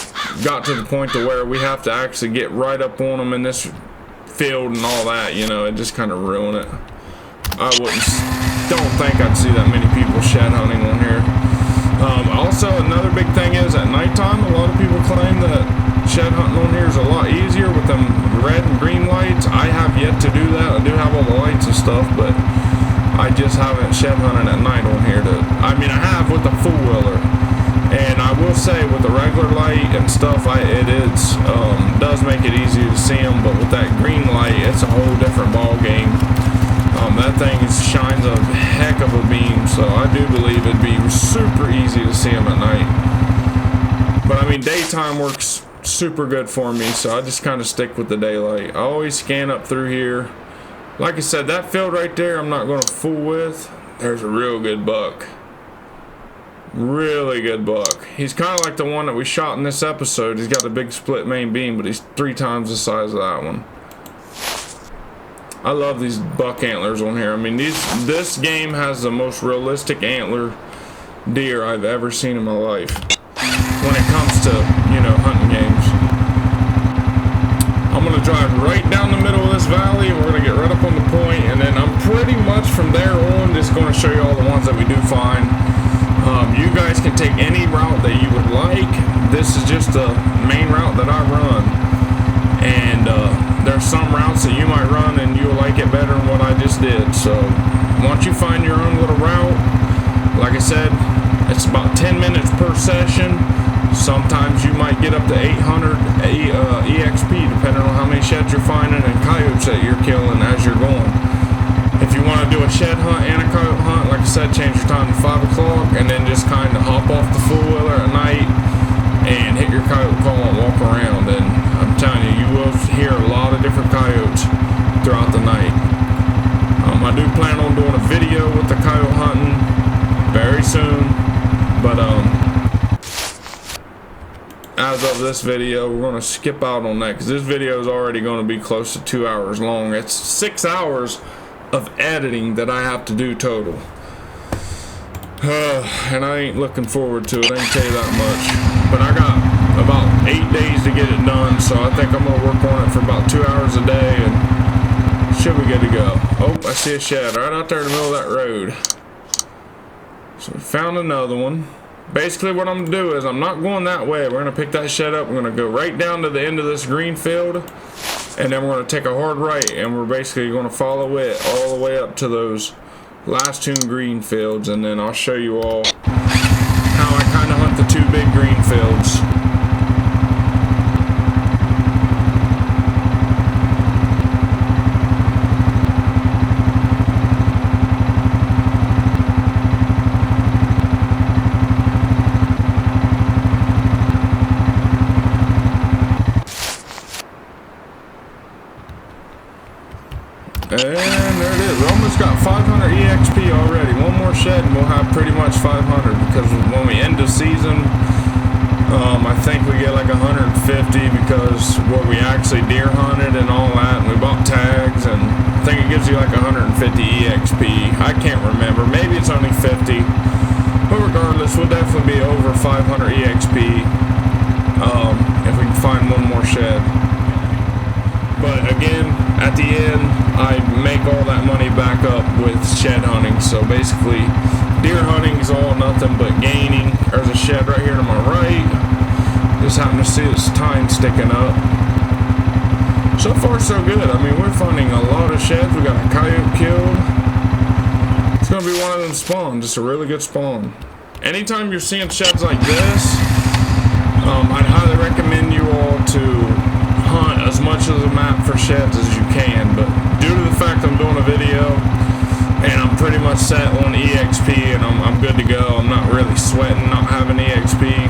got to the point to where we have to actually get right up on them in this field and all that, you know, it just kind of ruin it. I don't think I'd see that many people shed hunting on here. Also, another big thing is at nighttime, a lot of people claim that shed hunting on here is a lot easier with them red and green lights. I have yet to do that. I do have all the lights and stuff, but I just haven't shed hunted at night on here. I mean, I have with the four-wheeler. And I will say, with the regular light and stuff, it does make it easier to see them, but with that green light, it's a whole different ball game. That thing shines a heck of a beam, so I do believe it'd be super easy to see them at night. But I mean, daytime works super good for me, so I just kind of stick with the daylight. I always scan up through here. Like I said, that field right there, I'm not going to fool with. There's a real good buck. Really good buck. He's kind of like the one that we shot in this episode. He's got a big split main beam, but he's 3 times the size of that one. I love these buck antlers on here. I mean, this game has the most realistic antler deer I've ever seen in my life when it comes to, you know, hunting games. I'm going to drive right down the middle of this valley, and we're going to get right up on the point, and then I'm pretty much from there on just going to show you all the ones that we do find. You guys can take any route that you would like. This is just the main route that I run. And there's some routes that you might run and you'll like it better than what I just did. So once you find your own little route, like I said, it's about 10 minutes per session. Sometimes you might get up to 800 EXP depending on how many sheds you're finding and coyotes that you're killing as you're going. If you want to do a shed hunt and a coyote hunt, like I said, change your time to 5 o'clock and then just kind of hop off the four-wheeler at night and hit your coyote call and walk around. And I'm telling you, you will hear a lot of different coyotes throughout the night. I do plan on doing a video with the coyote hunting very soon, but as of this video, we're going to skip out on that because this video is already going to be close to 2 hours long. It's 6 hours of editing that I have to do total, and I ain't looking forward to it, I can tell you that much. But I got about 8 days to get it done, so I think I'm gonna work on it for about 2 hours a day and should be good to go. Oh, I see a shed right out there in the middle of that road. So we found another one. Basically what I'm gonna do is I'm not going that way. We're gonna pick that shed up, we're gonna go right down to the end of this green field, and then we're going to take a hard right, and we're basically going to follow it all the way up to those last 2 green fields, and then I'll show you all how I kind of hunt the 2 big green fields. And there it is. We almost got 500 EXP already. One more shed and we'll have pretty much 500, because when we end the season, I think we get like 150 because where we actually deer hunted and all that, and we bought tags, and I think it gives you like 150 EXP. I can't remember. Maybe it's only 50. But regardless, we'll definitely be over 500 EXP if we can find one more shed. But again, at the end, I make all that money back up with shed hunting. So basically, deer hunting is all nothing but gaining. There's a shed right here to my right. Just happen to see this tine sticking up. So far, so good. I mean, we're finding a lot of sheds. We got a coyote killed. It's going to be one of them spawns. Just a really good spawn. Anytime you're seeing sheds like this, I'd highly recommend you all to hunt as much of the map for sheds as you can, but I'm doing a video and I'm pretty much set on EXP and I'm good to go. I'm not really sweating not having EXP.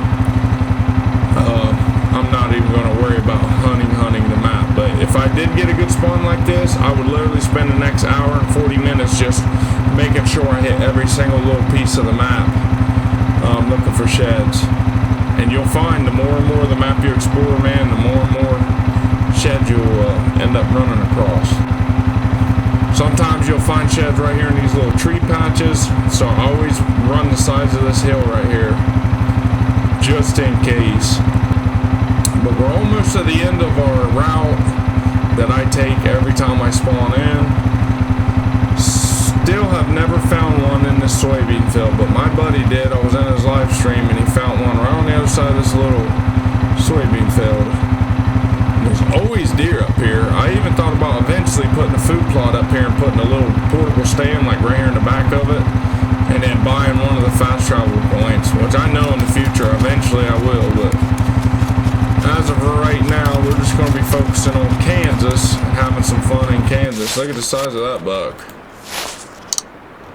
I'm not even going to worry about hunting the map. But if I did get a good spawn like this, I would literally spend the next hour and 40 minutes just making sure I hit every single little piece of the map, looking for sheds. And you'll find the more and more the map you explore, man, the more and more sheds you'll end up running across. Sometimes you'll find sheds right here in these little tree patches, so I always run the sides of this hill right here, just in case. But we're almost at the end of our route that I take every time I spawn in. Still have never found one in this soybean field, but my buddy did. I was in his live stream and he found one right on the other side of this little soybean field. There's always deer up here. I even thought about eventually putting a food plot up here and putting a little portable stand like right here in the back of it, and then buying one of the fast travel points, which I know in the future eventually I will, but as of right now, we're just going to be focusing on Kansas and having some fun in Kansas. Look at the size of that buck.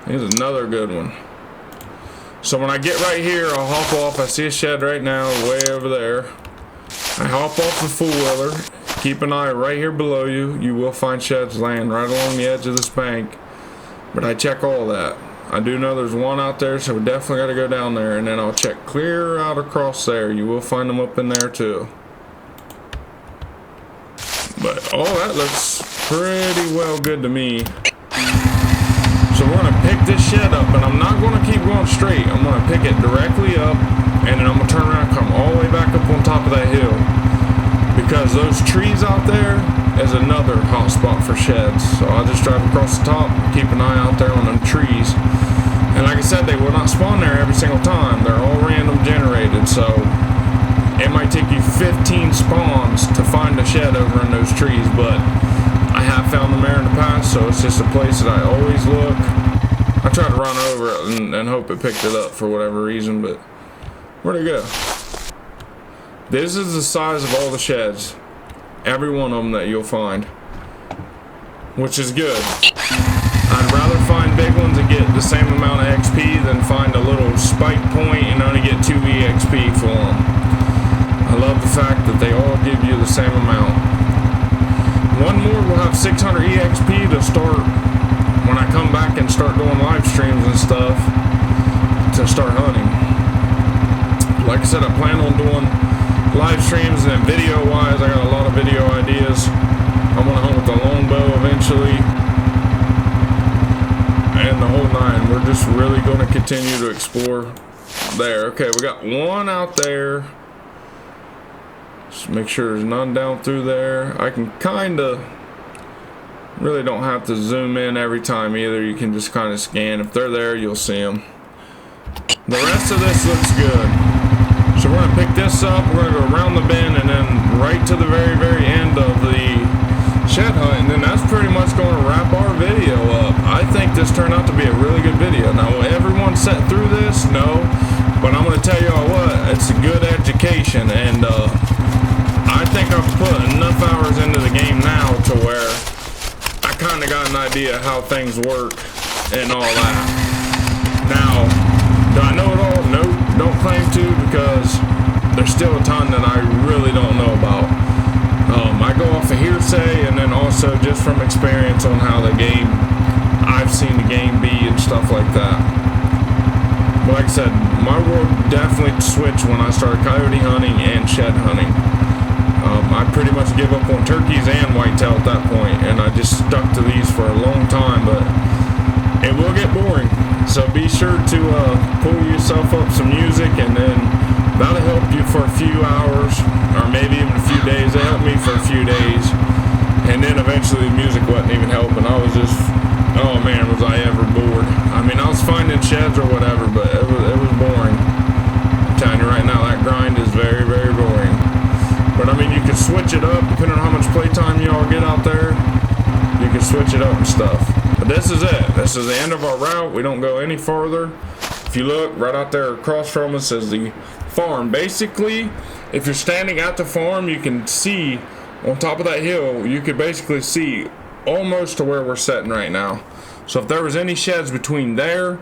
Here's another good one. So when I get right here, I'll hop off. I see a shed right now, way over there. I hop off the four-wheeler. Keep an eye right here below you. You will find sheds laying right along the edge of this bank. But I check all that. I do know there's one out there, so we definitely got to go down there. And then I'll check clear out across there. You will find them up in there too. But all that looks pretty well good to me. So we're going to pick this shed up, but I'm not going to keep going straight. I'm going to pick it directly up, and then I'm going to turn around and come all the way back up on top of that hill. Because those trees out there is another hot spot for sheds. So I'll just drive across the top, keep an eye out there on them trees. And like I said, they will not spawn there every single time. They're all random generated, so it might take you 15 spawns to find a shed over in those trees, but I have found them there in the past, so it's just a place that I always look. I try to run over it and hope it picked it up for whatever reason, but where'd it go? This is the size of all the sheds. Every one of them that you'll find, which is good. I'd rather find big ones and get the same amount of XP than find a little spike point and only get 2 EXP for them. I love the fact that they all give you the same amount. One more will have 600 EXP to start when I come back and start doing live streams and stuff to start hunting. Like I said, I plan on doing live streams, and then video wise I got a lot of video ideas. I'm gonna hunt with the longbow eventually and the whole nine. We're just really gonna continue to explore there. Okay, we got one out there. Just make sure there's none down through there. I can kinda, really don't have to zoom in every time either. You can just kind of scan. If they're there, you'll see them. The rest of this looks good. So we're gonna pick this up, we're gonna go around the bend and then right to the very, very end of the shed hunt, and then that's pretty much gonna wrap our video up. I think this turned out to be a really good video. Now, will everyone sit through this? No. But I'm gonna tell y'all what, it's a good education, and I think I've put enough hours into the game now to where I kind of got an idea how things work and all that. Now, do I know it all? Nope, don't claim to, because there's still a ton that I really don't know about. I go off of hearsay and then also just from experience on how the game, I've seen the game be and stuff like that. But like I said, my world definitely switched when I started coyote hunting and shed hunting. I pretty much give up on turkeys and whitetail at that point, and I just stuck to these for a long time, but it will get boring. So be sure to pull yourself up some music, and then that'll help you for a few hours, or maybe even a few days. It helped me for a few days, and then eventually the music wasn't even helping. I was just, oh man, was I ever bored. I mean, I was finding sheds or whatever, but it was boring. I'm telling you right now, that grind is very, very boring. But I mean, you can switch it up depending on how much playtime y'all get out there. You can switch it up and stuff. But this is it. This is the end of our route. We don't go any farther. If you look right out there across from us is the farm. Basically, if you're standing at the farm, you can see on top of that hill, you could basically see almost to where we're sitting right now. So if there was any sheds between there,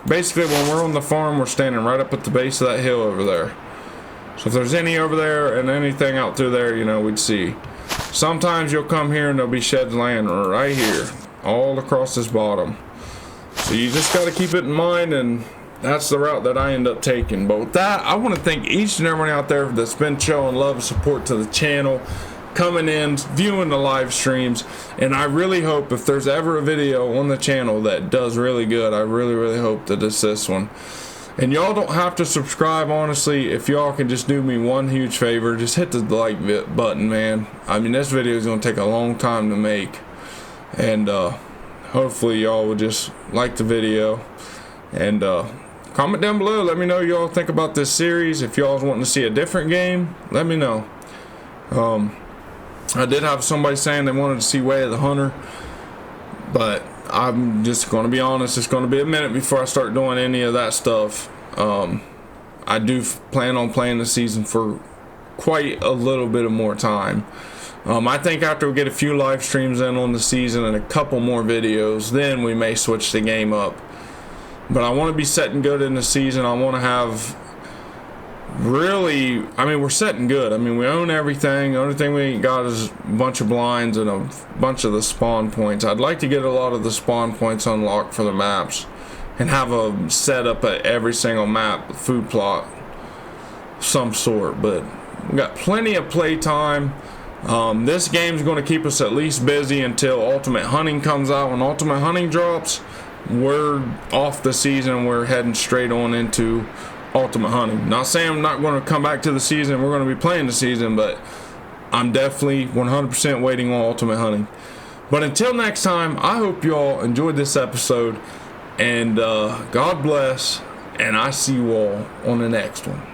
basically when we're on the farm, we're standing right up at the base of that hill over there. So if there's any over there and anything out through there, you know, we'd see. Sometimes you'll come here and there'll be sheds laying right here, all across this bottom. So you just got to keep it in mind, and that's the route that I end up taking. But with that, I want to thank each and everyone out there that's been showing love and support to the channel, coming in, viewing the live streams, and I really hope if there's ever a video on the channel that does really good, I really hope that it's this one. And y'all don't have to subscribe, honestly. If y'all can just do me one huge favor, just hit the like button, man. I mean, this video is going to take a long time to make, and hopefully y'all will just like the video, and comment down below, let me know y'all think about this series. If y'all wanting to see a different game, let me know. I did have somebody saying they wanted to see Way of the Hunter, but I'm just going to be honest, it's going to be a minute before I start doing any of that stuff. I do plan on playing the season for quite a little bit of more time. I think after we get a few live streams in on the season and a couple more videos, then we may switch the game up. But I want to be setting good in the season. I want to have really, I mean, we're setting good. I mean, we own everything. The only thing we ain't got is a bunch of blinds and a bunch of the spawn points. I'd like to get a lot of the spawn points unlocked for the maps and have a setup at every single map, food plot of some sort. But we got plenty of play time. This game's going to keep us at least busy until Ultimate Hunting comes out. When Ultimate Hunting drops, we're off the season. We're heading straight on into Ultimate Hunting. Not saying I'm not going to come back to the season. We're going to be playing the season, but I'm definitely 100% waiting on Ultimate Hunting. But until next time, I hope you all enjoyed this episode, and God bless, and I see you all on the next one.